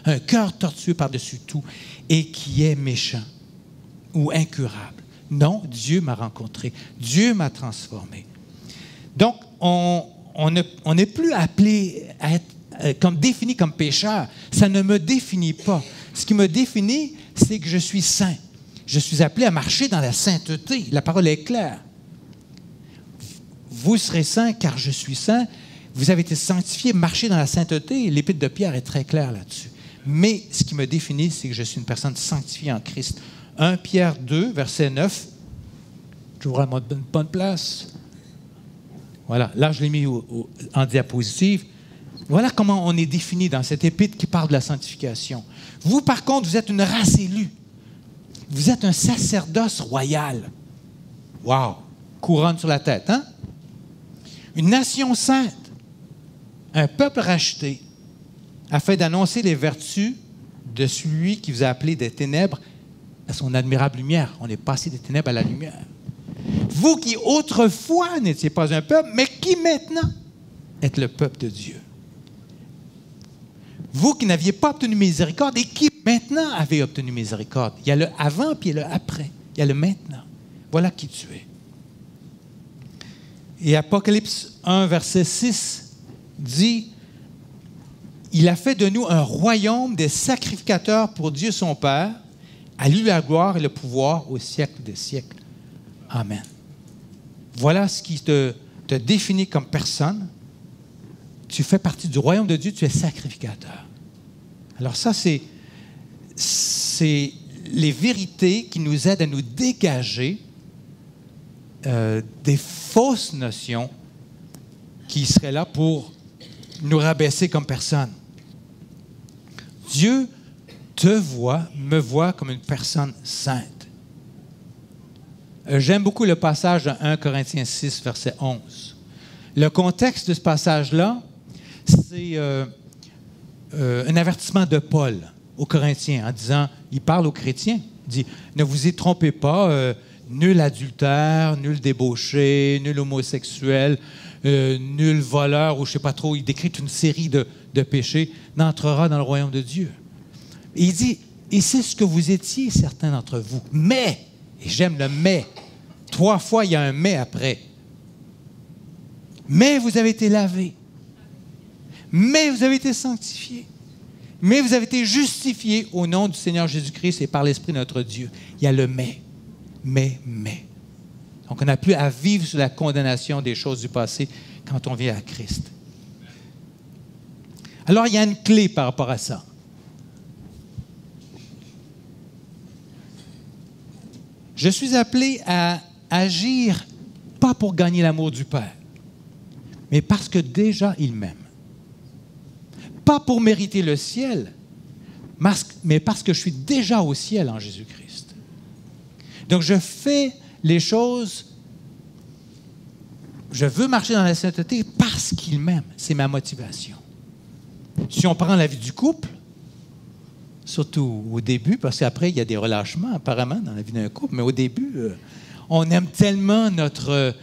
un cœur tortueux par-dessus tout et qui est méchant ou incurable. Non, Dieu m'a rencontré, Dieu m'a transformé. Donc, on n'est plus appelé à être défini comme pécheur. Ça ne me définit pas. Ce qui me définit, c'est que je suis saint. Je suis appelé à marcher dans la sainteté. La parole est claire. Vous serez saints car je suis saint. Vous avez été sanctifiés, marchez dans la sainteté. L'Épître de Pierre est très claire là-dessus. Mais ce qui me définit, c'est que je suis une personne sanctifiée en Christ. 1 Pierre 2, verset 9. J'ouvre à une bonne place. Voilà, là je l'ai mis en diapositive. Voilà comment on est défini dans cette épître qui parle de la sanctification. Vous, par contre, vous êtes une race élue. Vous êtes un sacerdoce royal. Wow! Couronne sur la tête, hein? Une nation sainte, un peuple racheté, afin d'annoncer les vertus de celui qui vous a appelé des ténèbres à son admirable lumière. On est passé des ténèbres à la lumière. Vous qui autrefois n'étiez pas un peuple, mais qui maintenant êtes le peuple de Dieu. Vous qui n'aviez pas obtenu miséricorde et qui maintenant avez obtenu miséricorde. Il y a le avant puis il y a le après. Il y a le maintenant. Voilà qui tu es. Et Apocalypse 1, verset 6 dit « Il a fait de nous un royaume des sacrificateurs pour Dieu son Père, à lui la gloire et le pouvoir au siècle des siècles. Amen. » Voilà ce qui te définit comme personne. Tu fais partie du royaume de Dieu, tu es sacrificateur. Alors ça, c'est les vérités qui nous aident à nous dégager des fausses notions qui seraient là pour nous rabaisser comme personne. Dieu te voit, me voit comme une personne sainte. J'aime beaucoup le passage de 1 Corinthiens 6, verset 11. Le contexte de ce passage-là, c'est un avertissement de Paul aux Corinthiens en disant, il parle aux chrétiens, il dit, ne vous y trompez pas, nul adultère, nul débauché, nul homosexuel, nul voleur, ou je ne sais pas trop, il décrit une série de péchés, n'entrera dans le royaume de Dieu. Et il dit, et c'est ce que vous étiez, certains d'entre vous. Mais, et j'aime le mais, 3 fois il y a un mais après. Mais vous avez été lavés. Mais vous avez été sanctifiés. Mais vous avez été justifiés au nom du Seigneur Jésus-Christ et par l'Esprit de notre Dieu. Il y a le mais. Mais. Donc, on n'a plus à vivre sous la condamnation des choses du passé quand on vient à Christ. Alors, il y a une clé par rapport à ça. Je suis appelé à agir pas pour gagner l'amour du Père, mais parce que déjà il m'aime. Pas pour mériter le ciel, mais parce que je suis déjà au ciel en Jésus-Christ. Donc je fais les choses, je veux marcher dans la sainteté parce qu'il m'aime. C'est ma motivation. Si on prend la vie du couple, surtout au début, parce qu'après, il y a des relâchements apparemment dans la vie d'un couple, mais au début, on aime tellement notre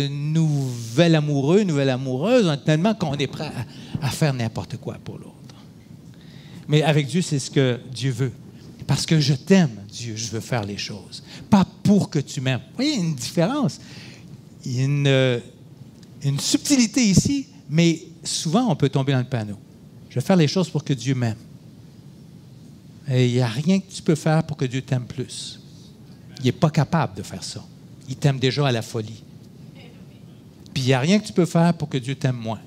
nouvel amoureux, nouvelle amoureuse, on aime tellement qu'on est prêt à faire n'importe quoi pour l'autre. Mais avec Dieu, c'est ce que Dieu veut. Parce que je t'aime, Dieu, je veux faire les choses. Pas pour que tu m'aimes. Vous voyez, il y a une différence. Il y a une subtilité ici, mais souvent, on peut tomber dans le panneau. Je veux faire les choses pour que Dieu m'aime. Et il n'y a rien que tu peux faire pour que Dieu t'aime plus. Il n'est pas capable de faire ça. Il t'aime déjà à la folie. Puis il n'y a rien que tu peux faire pour que Dieu t'aime moins.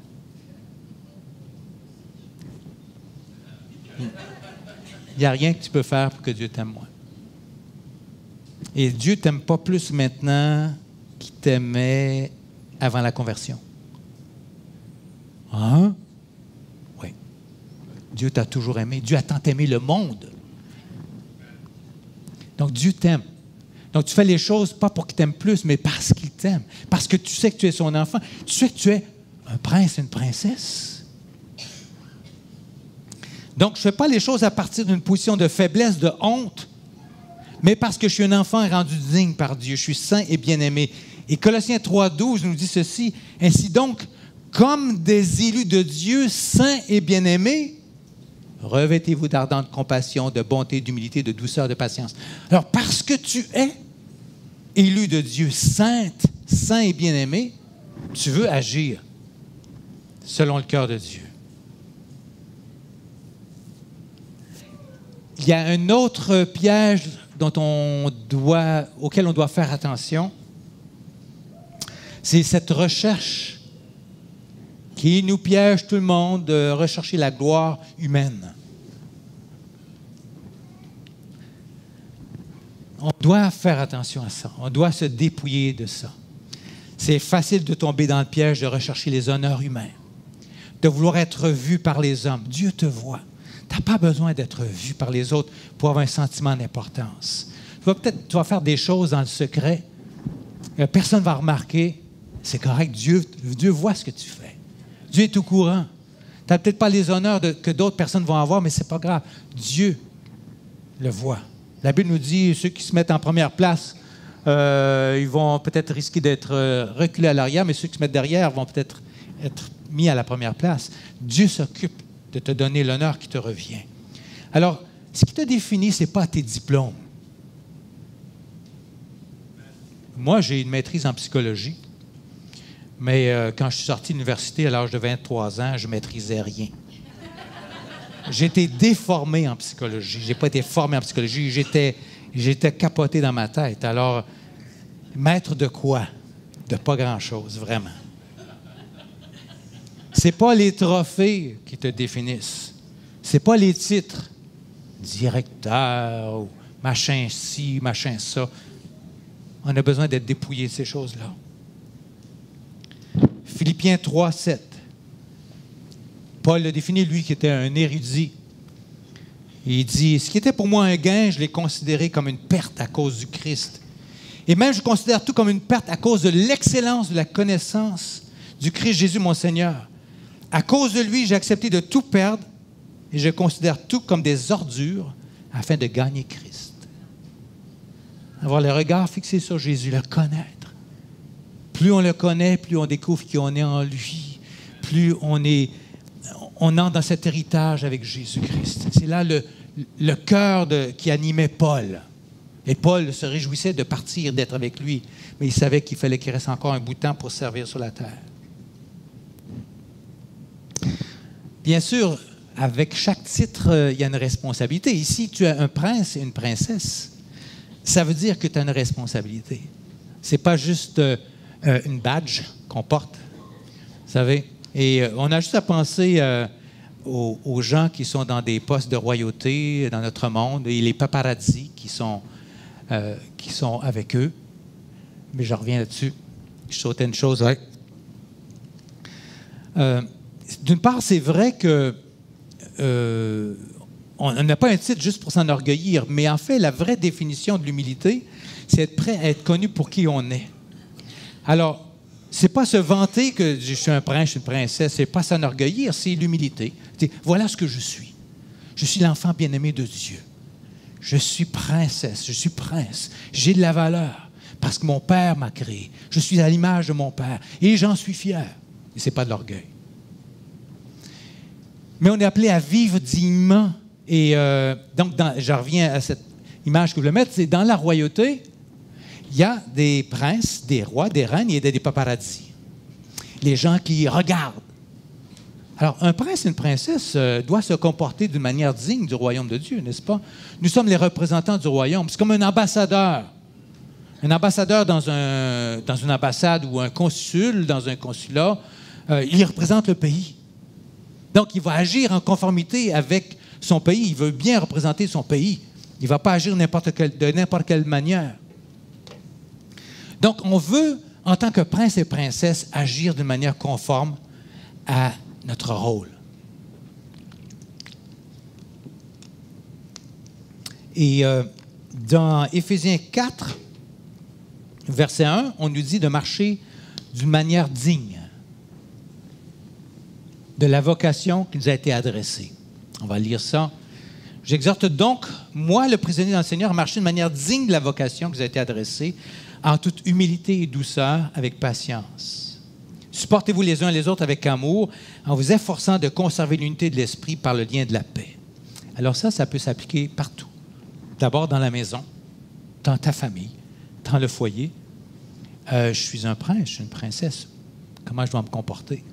Il n'y a rien que tu peux faire pour que Dieu t'aime moins. Et Dieu ne t'aime pas plus maintenant qu'il t'aimait avant la conversion. Hein? Oui. Dieu t'a toujours aimé. Dieu a tant aimé le monde. Donc, Dieu t'aime. Donc, tu fais les choses pas pour qu'il t'aime plus, mais parce qu'il t'aime. Parce que tu sais que tu es son enfant. Tu sais que tu es un prince et une princesse. Donc, je ne fais pas les choses à partir d'une position de faiblesse, de honte, mais parce que je suis un enfant rendu digne par Dieu. Je suis saint et bien-aimé. Et Colossiens 3,12 nous dit ceci. Ainsi donc, comme des élus de Dieu, saints et bien-aimés, revêtez-vous d'ardente compassion, de bonté, d'humilité, de douceur, de patience. Alors, parce que tu es élu de Dieu, sainte, saint et bien-aimé, tu veux agir selon le cœur de Dieu. Il y a un autre piège auquel on doit faire attention. C'est cette recherche qui nous piège tout le monde de rechercher la gloire humaine. On doit faire attention à ça. On doit se dépouiller de ça. C'est facile de tomber dans le piège de rechercher les honneurs humains, de vouloir être vu par les hommes. Dieu te voit. Tu n'as pas besoin d'être vu par les autres pour avoir un sentiment d'importance. Tu vas faire des choses dans le secret. Personne ne va remarquer. C'est correct. Dieu voit ce que tu fais. Dieu est au courant. Tu n'as peut-être pas les honneurs que d'autres personnes vont avoir, mais ce n'est pas grave. Dieu le voit. La Bible nous dit, ceux qui se mettent en première place, ils vont peut-être risquer d'être reculés à l'arrière, mais ceux qui se mettent derrière vont peut-être être mis à la première place. Dieu s'occupe de te donner l'honneur qui te revient. Alors, ce qui te définit, ce n'est pas tes diplômes. Moi, j'ai une maîtrise en psychologie, mais quand je suis sorti de l'université à l'âge de 23 ans, je ne maîtrisais rien. J'ai été déformé en psychologie. Je n'ai pas été formé en psychologie. J'étais capoté dans ma tête. Alors, maître de quoi? De pas grand-chose, vraiment. Ce n'est pas les trophées qui te définissent. Ce n'est pas les titres. Directeur, ou machin ci, machin ça. On a besoin d'être dépouillé de ces choses-là. Philippiens 3, 7. Paul le définit, lui, qui était un érudit. Il dit, « Ce qui était pour moi un gain, je l'ai considéré comme une perte à cause du Christ. Et même, je considère tout comme une perte à cause de l'excellence de la connaissance du Christ Jésus, mon Seigneur. À cause de lui, j'ai accepté de tout perdre et je considère tout comme des ordures afin de gagner Christ. » Avoir le regard fixé sur Jésus, le connaître. Plus on le connaît, plus on découvre qui on est en lui, plus on entre dans cet héritage avec Jésus-Christ. C'est là le cœur qui animait Paul. Et Paul se réjouissait de partir, d'être avec lui, mais il savait qu'il fallait qu'il reste encore un bout de temps pour servir sur la terre. Bien sûr, avec chaque titre, il y a une responsabilité. Ici, tu es un prince et une princesse. Ça veut dire que tu as une responsabilité. Ce n'est pas juste une badge qu'on porte, vous savez. Et on a juste à penser aux gens qui sont dans des postes de royauté dans notre monde et les paparazzis qui sont avec eux. Mais je reviens là-dessus. Je sautais une chose, ouais. D'une part, c'est vrai que on n'a pas un titre juste pour s'enorgueillir, mais en fait, la vraie définition de l'humilité, c'est être prêt à être connu pour qui on est. Alors, c'est pas se vanter que je suis un prince, je suis une princesse, c'est pas s'enorgueillir, c'est l'humilité. C'est, voilà ce que je suis. Je suis l'enfant bien-aimé de Dieu. Je suis princesse, je suis prince. J'ai de la valeur parce que mon père m'a créé. Je suis à l'image de mon père et j'en suis fier. Et c'est pas de l'orgueil. Mais on est appelé à vivre dignement. Et donc, je reviens à cette image que je voulais mettre, c'est dans la royauté, il y a des princes, des rois, des reines et des paparazzis. Les gens qui regardent. Alors, un prince et une princesse doivent se comporter d'une manière digne du royaume de Dieu, n'est-ce pas? Nous sommes les représentants du royaume. C'est comme un ambassadeur. Un ambassadeur dans une ambassade ou un consul dans un consulat, il représente le pays. Donc, il va agir en conformité avec son pays. Il veut bien représenter son pays. Il ne va pas agir de n'importe quelle manière. Donc, on veut, en tant que prince et princesse, agir d'une manière conforme à notre rôle. Et dans Éphésiens 4, verset 1, on nous dit de marcher d'une manière digne de la vocation qui nous a été adressée. On va lire ça. « J'exhorte donc, moi, le prisonnier dans le Seigneur, à marcher de manière digne de la vocation qui nous a été adressée, en toute humilité et douceur, avec patience. Supportez-vous les uns les autres avec amour, en vous efforçant de conserver l'unité de l'esprit par le lien de la paix. » Alors ça peut s'appliquer partout. D'abord dans la maison, dans ta famille, dans le foyer. Je suis un prince, je suis une princesse. Comment je dois me comporter?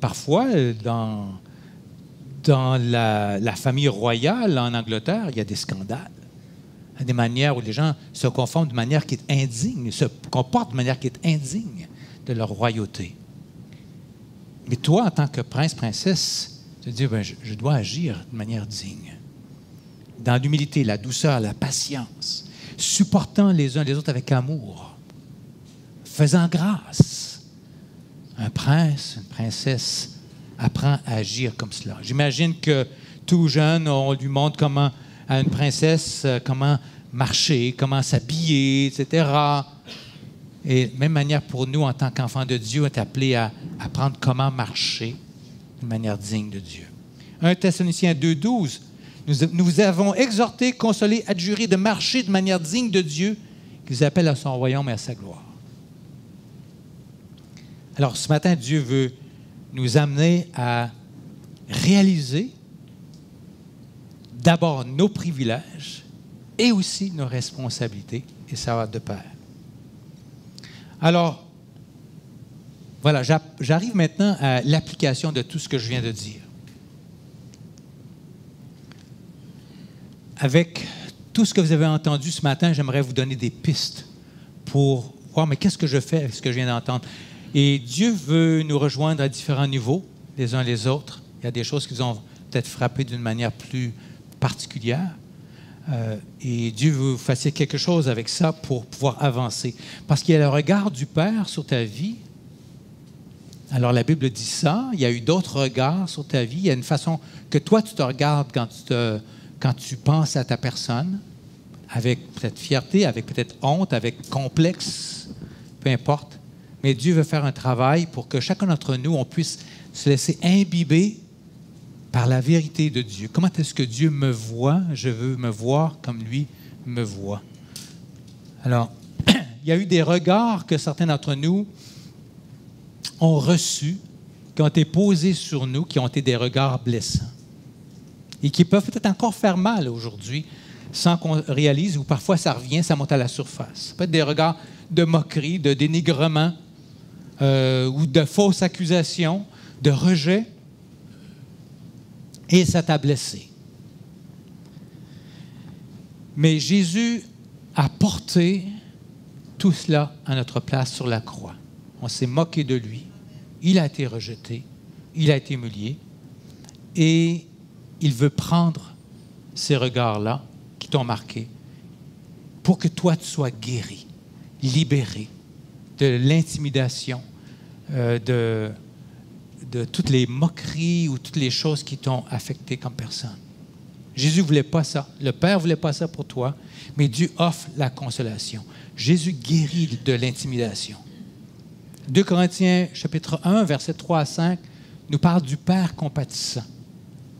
Parfois, dans la famille royale en Angleterre, il y a des scandales. Il y a des manières où les gens se conforment de manière qui est indigne, se comportent de manière qui est indigne de leur royauté. Mais toi, en tant que prince, princesse, tu te dis, ben, je dois agir de manière digne. Dans l'humilité, la douceur, la patience, supportant les uns les autres avec amour, faisant grâce. Un prince, une princesse apprend à agir comme cela. J'imagine que tout jeune, on lui montre comment, à une princesse, comment marcher, comment s'habiller, etc. Et de même manière pour nous, en tant qu'enfants de Dieu, on est appelés à apprendre comment marcher de manière digne de Dieu. 1 Thessaloniciens 2,12, nous vous avons exhorté, consolé, adjuré de marcher de manière digne de Dieu, qui vous appelle à son royaume et à sa gloire. Alors, ce matin, Dieu veut nous amener à réaliser d'abord nos privilèges et aussi nos responsabilités, et ça va de pair. Alors, voilà, j'arrive maintenant à l'application de tout ce que je viens de dire. Avec tout ce que vous avez entendu ce matin, j'aimerais vous donner des pistes pour voir, mais qu'est-ce que je fais avec ce que je viens d'entendre? Et Dieu veut nous rejoindre à différents niveaux, les uns les autres. Il y a des choses qui vous ont peut-être frappé d'une manière plus particulière. Et Dieu veut que vous fassiez quelque chose avec ça pour pouvoir avancer. Parce qu'il y a le regard du Père sur ta vie. Alors, la Bible dit ça. Il y a eu d'autres regards sur ta vie. Il y a une façon que toi, tu te regardes quand tu penses à ta personne, avec peut-être fierté, avec peut-être honte, avec complexe, peu importe. Mais Dieu veut faire un travail pour que chacun d'entre nous, on puisse se laisser imbiber par la vérité de Dieu. Comment est-ce que Dieu me voit? Je veux me voir comme lui me voit. Alors, il y a eu des regards que certains d'entre nous ont reçus, qui ont été posés sur nous, qui ont été des regards blessants et qui peuvent peut-être encore faire mal aujourd'hui sans qu'on réalise, ou parfois ça revient, ça monte à la surface. Ça peut être des regards de moquerie, de dénigrement, ou de fausses accusations, de rejet, et ça t'a blessé. Mais Jésus a porté tout cela à notre place sur la croix. On s'est moqué de lui, il a été rejeté, il a été humilié, et il veut prendre ces regards-là qui t'ont marqué pour que toi, tu sois guéri, libéré de l'intimidation, de toutes les moqueries ou toutes les choses qui t'ont affecté comme personne. Jésus ne voulait pas ça. Le Père ne voulait pas ça pour toi, mais Dieu offre la consolation. Jésus guérit de l'intimidation. 2 Corinthiens, chapitre 1, versets 3 à 5, nous parle du Père compatissant,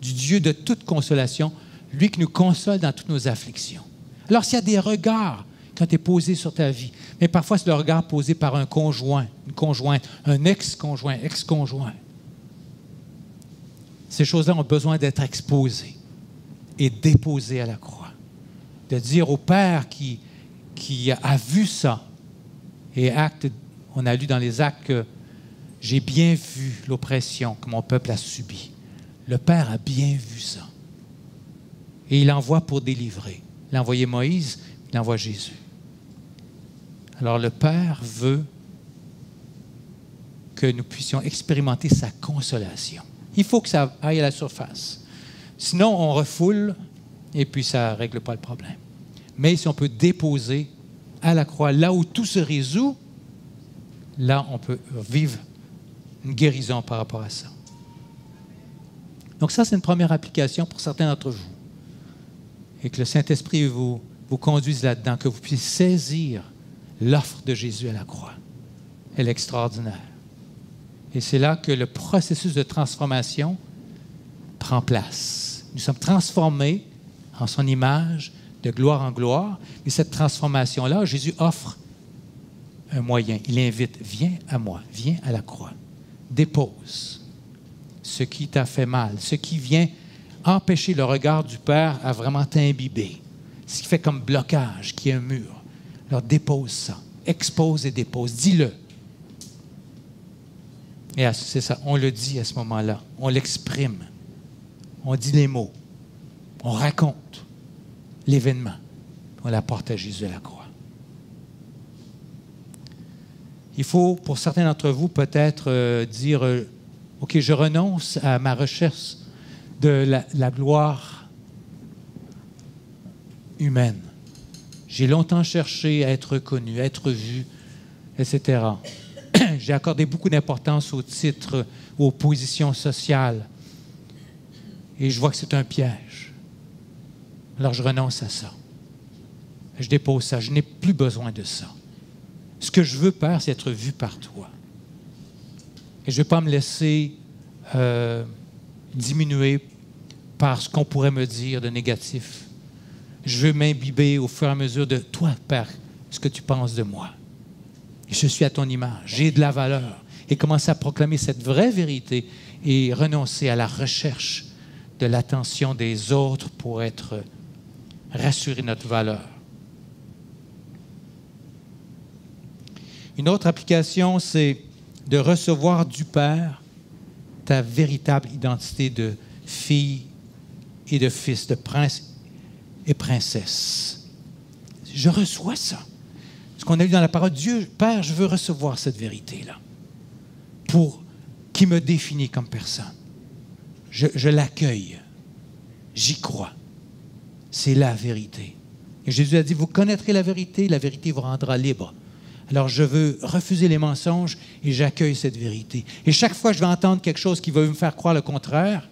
du Dieu de toute consolation, lui qui nous console dans toutes nos afflictions. Alors, s'il y a des regards qui ont été posés sur ta vie, mais parfois c'est le regard posé par un conjoint, une conjointe, un ex-conjoint, ex-conjoint. Ces choses-là ont besoin d'être exposées et déposées à la croix. De dire au Père qui a vu ça et acte, on a lu dans les actes que j'ai bien vu l'oppression que mon peuple a subie. Le Père a bien vu ça. Et il envoie pour délivrer. Il a envoyé Moïse, il envoie Jésus. Alors le Père veut que nous puissions expérimenter sa consolation. Il faut que ça aille à la surface. Sinon, on refoule et puis ça ne règle pas le problème. Mais si on peut déposer à la croix, là où tout se résout, là, on peut vivre une guérison par rapport à ça. Donc ça, c'est une première application pour certains d'entre vous. Et que le Saint-Esprit vous conduise là-dedans, que vous puissiez saisir l'offre de Jésus à la croix. Elle est extraordinaire. Et c'est là que le processus de transformation prend place. Nous sommes transformés en son image, de gloire en gloire. Mais cette transformation-là, Jésus offre un moyen. Il invite, viens à moi, viens à la croix. Dépose ce qui t'a fait mal, ce qui vient empêcher le regard du Père à vraiment t'imbiber, ce qui fait comme blocage, qui est un mur. Alors dépose ça, expose et dépose, dis-le. Et c'est ça, on le dit à ce moment-là, on l'exprime, on dit les mots, on raconte l'événement, on l'apporte à Jésus à la croix. Il faut, pour certains d'entre vous, peut-être dire, OK, je renonce à ma recherche de la gloire humaine. J'ai longtemps cherché à être reconnu, à être vu, etc. J'ai accordé beaucoup d'importance aux titres, aux positions sociales. et je vois que c'est un piège. Alors je renonce à ça. Je dépose ça. Je n'ai plus besoin de ça. Ce que je veux, Père, c'est être vu par toi. Et je ne veux pas me laisser diminuer par ce qu'on pourrait me dire de négatif. Je veux m'imbiber au fur et à mesure de toi, Père, ce que tu penses de moi. Et je suis à ton image. J'ai de la valeur. Et commencer à proclamer cette vraie vérité et renoncer à la recherche de l'attention des autres pour être rassurer notre valeur. Une autre application, c'est de recevoir du Père ta véritable identité de fille et de fils, de prince et princesse. Je reçois ça. Ce qu'on a lu dans la parole, Dieu, Père, je veux recevoir cette vérité-là pour qui me définit comme personne. Je l'accueille. J'y crois. C'est la vérité. Et Jésus a dit, vous connaîtrez la vérité vous rendra libre. Alors, je veux refuser les mensonges et j'accueille cette vérité. Et chaque fois que je vais entendre quelque chose qui va me faire croire le contraire,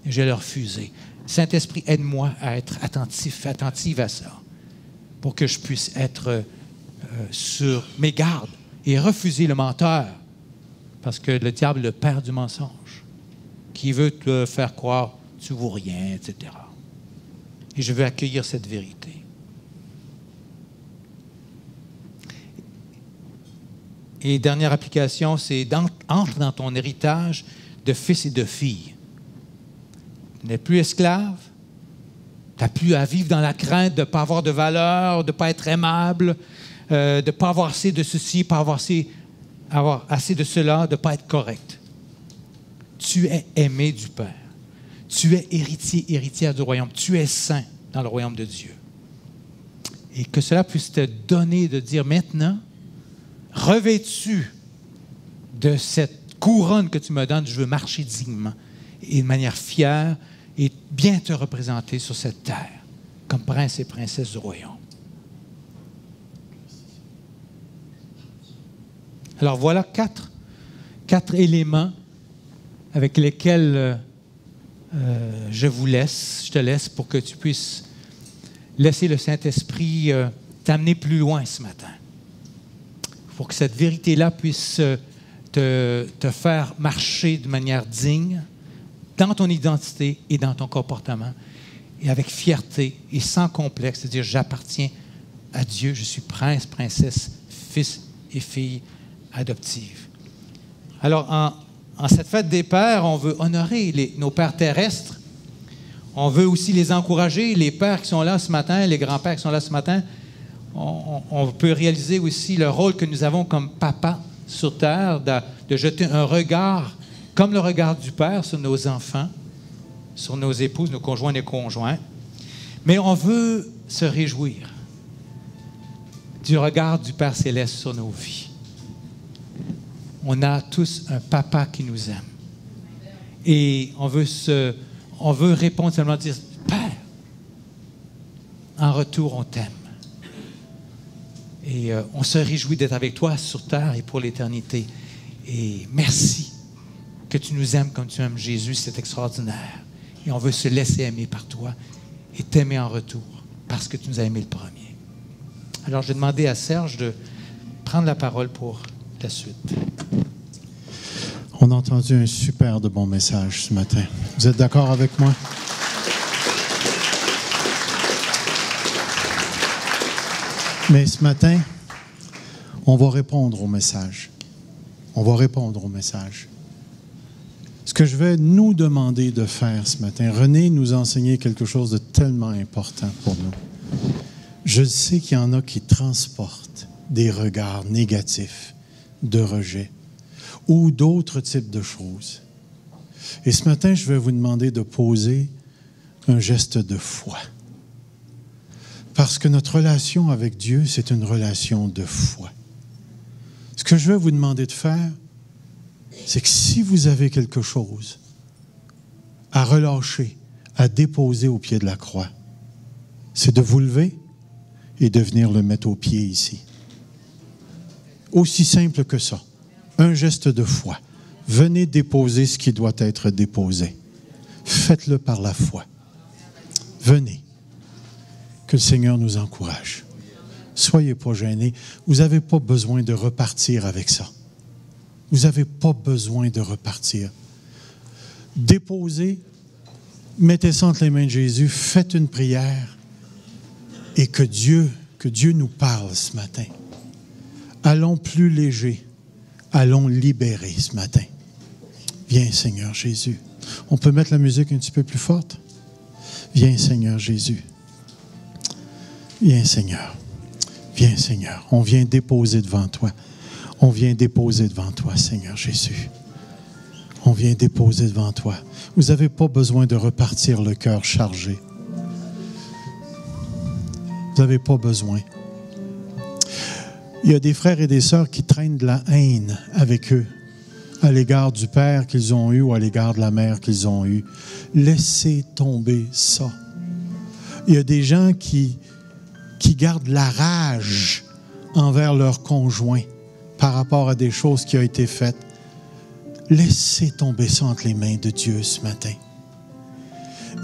je vais le refuser. Saint-Esprit, aide-moi à être attentive à ça, pour que je puisse être sur mes gardes et refuser le menteur, parce que le diable est le père du mensonge, qui veut te faire croire que tu ne vaux rien, etc. Et je veux accueillir cette vérité. Et dernière application, c'est entre dans ton héritage de fils et de filles. Tu n'es plus esclave, tu n'as plus à vivre dans la crainte de ne pas avoir de valeur, de ne pas être aimable, de ne pas avoir assez de ceci, pas avoir assez de cela, de ne pas être correct. Tu es aimé du Père. Tu es héritière du royaume. Tu es saint dans le royaume de Dieu. Et que cela puisse te donner de dire maintenant, revêtu de cette couronne que tu me donnes, je veux marcher dignement et de manière fière et bien te représenter sur cette terre comme prince et princesse du royaume. Alors voilà quatre éléments avec lesquels je te laisse pour que tu puisses laisser le Saint-Esprit t'amener plus loin ce matin. Pour que cette vérité-là puisse te faire marcher de manière digne dans ton identité et dans ton comportement, et avec fierté et sans complexe, c'est-à-dire j'appartiens à Dieu, je suis prince, princesse, fils et fille adoptive. Alors, en cette fête des pères, on veut honorer nos pères terrestres. On veut aussi les encourager, les pères qui sont là ce matin, les grands-pères qui sont là ce matin. On peut réaliser aussi le rôle que nous avons comme papa sur terre, de jeter un regard, comme le regard du Père sur nos enfants, sur nos épouses, nos conjoints et conjoints. Mais on veut se réjouir du regard du Père céleste sur nos vies. On a tous un papa qui nous aime. Et on veut répondre seulement dire, Père, en retour, on t'aime. Et on se réjouit d'être avec toi sur terre et pour l'éternité. Et merci que tu nous aimes comme tu aimes Jésus, c'est extraordinaire. Et on veut se laisser aimer par toi et t'aimer en retour parce que tu nous as aimé le premier. Alors, je vais demander à Serge de prendre la parole pour la suite. On a entendu un super de bon message ce matin. Vous êtes d'accord avec moi? Mais ce matin, on va répondre au message. On va répondre au message. Ce que je vais nous demander de faire ce matin, René nous a enseigné quelque chose de tellement important pour nous. Je sais qu'il y en a qui transportent des regards négatifs, de rejet, ou d'autres types de choses. Et ce matin, je vais vous demander de poser un geste de foi. Parce que notre relation avec Dieu, c'est une relation de foi. Ce que je vais vous demander de faire, c'est que si vous avez quelque chose à relâcher, à déposer au pied de la croix, c'est de vous lever et de venir le mettre au pied ici. Aussi simple que ça. Un geste de foi. Venez déposer ce qui doit être déposé. Faites-le par la foi. Venez. Que le Seigneur nous encourage. Soyez pas gênés. Vous n'avez pas besoin de repartir avec ça. Vous n'avez pas besoin de repartir. Déposez, mettez ça entre les mains de Jésus, faites une prière et que Dieu nous parle ce matin. Allons plus légers, allons libérer ce matin. Viens, Seigneur Jésus. On peut mettre la musique un petit peu plus forte? Viens, Seigneur Jésus. Viens, Seigneur. Viens, Seigneur. On vient déposer devant toi. On vient déposer devant toi, Seigneur Jésus. On vient déposer devant toi. Vous n'avez pas besoin de repartir le cœur chargé. Vous n'avez pas besoin. Il y a des frères et des sœurs qui traînent de la haine avec eux à l'égard du père qu'ils ont eu ou à l'égard de la mère qu'ils ont eu. Laissez tomber ça. Il y a des gens qui gardent la rage envers leur conjoint par rapport à des choses qui ont été faites. Laissez tomber ça entre les mains de Dieu ce matin.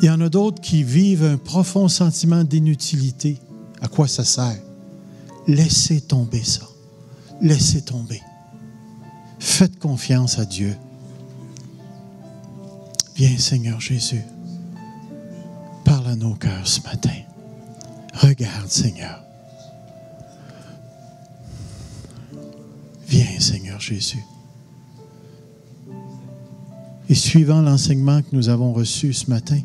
Il y en a d'autres qui vivent un profond sentiment d'inutilité. À quoi ça sert? Laissez tomber ça. Laissez tomber. Faites confiance à Dieu. Viens, Seigneur Jésus. Parle à nos cœurs ce matin. Regarde, Seigneur. Viens, Seigneur Jésus. Et suivant l'enseignement que nous avons reçu ce matin,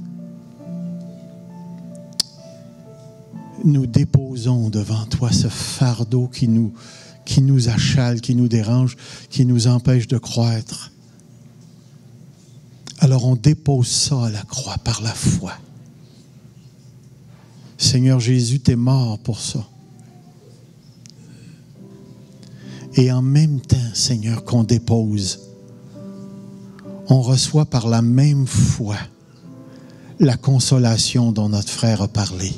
nous déposons devant toi ce fardeau qui nous achale, qui nous dérange, qui nous empêche de croître. Alors on dépose ça à la croix par la foi. Seigneur Jésus, tu es mort pour ça. Et en même temps, Seigneur, qu'on dépose, on reçoit par la même foi la consolation dont notre frère a parlé.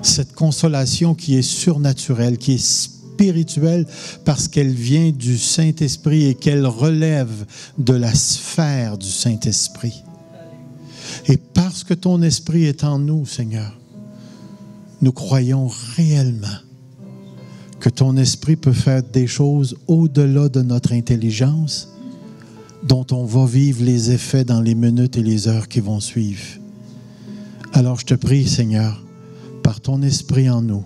Cette consolation qui est surnaturelle, qui est spirituelle parce qu'elle vient du Saint-Esprit et qu'elle relève de la sphère du Saint-Esprit. Et parce que ton Esprit est en nous, Seigneur, nous croyons réellement que ton Esprit peut faire des choses au-delà de notre intelligence, dont on va vivre les effets dans les minutes et les heures qui vont suivre. Alors je te prie, Seigneur, par ton Esprit en nous,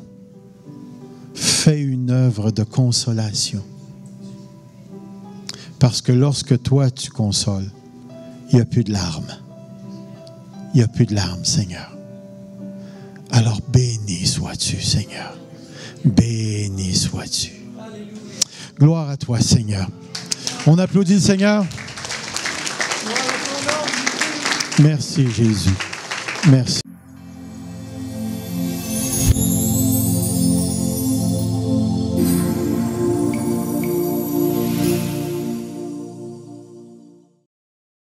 fais une œuvre de consolation. Parce que lorsque toi tu consoles, il n'y a plus de larmes. Il n'y a plus de larmes, Seigneur. Alors béni sois-tu, Seigneur. Béni sois-tu. Gloire à toi, Seigneur. On applaudit le Seigneur. Merci, Jésus. Merci.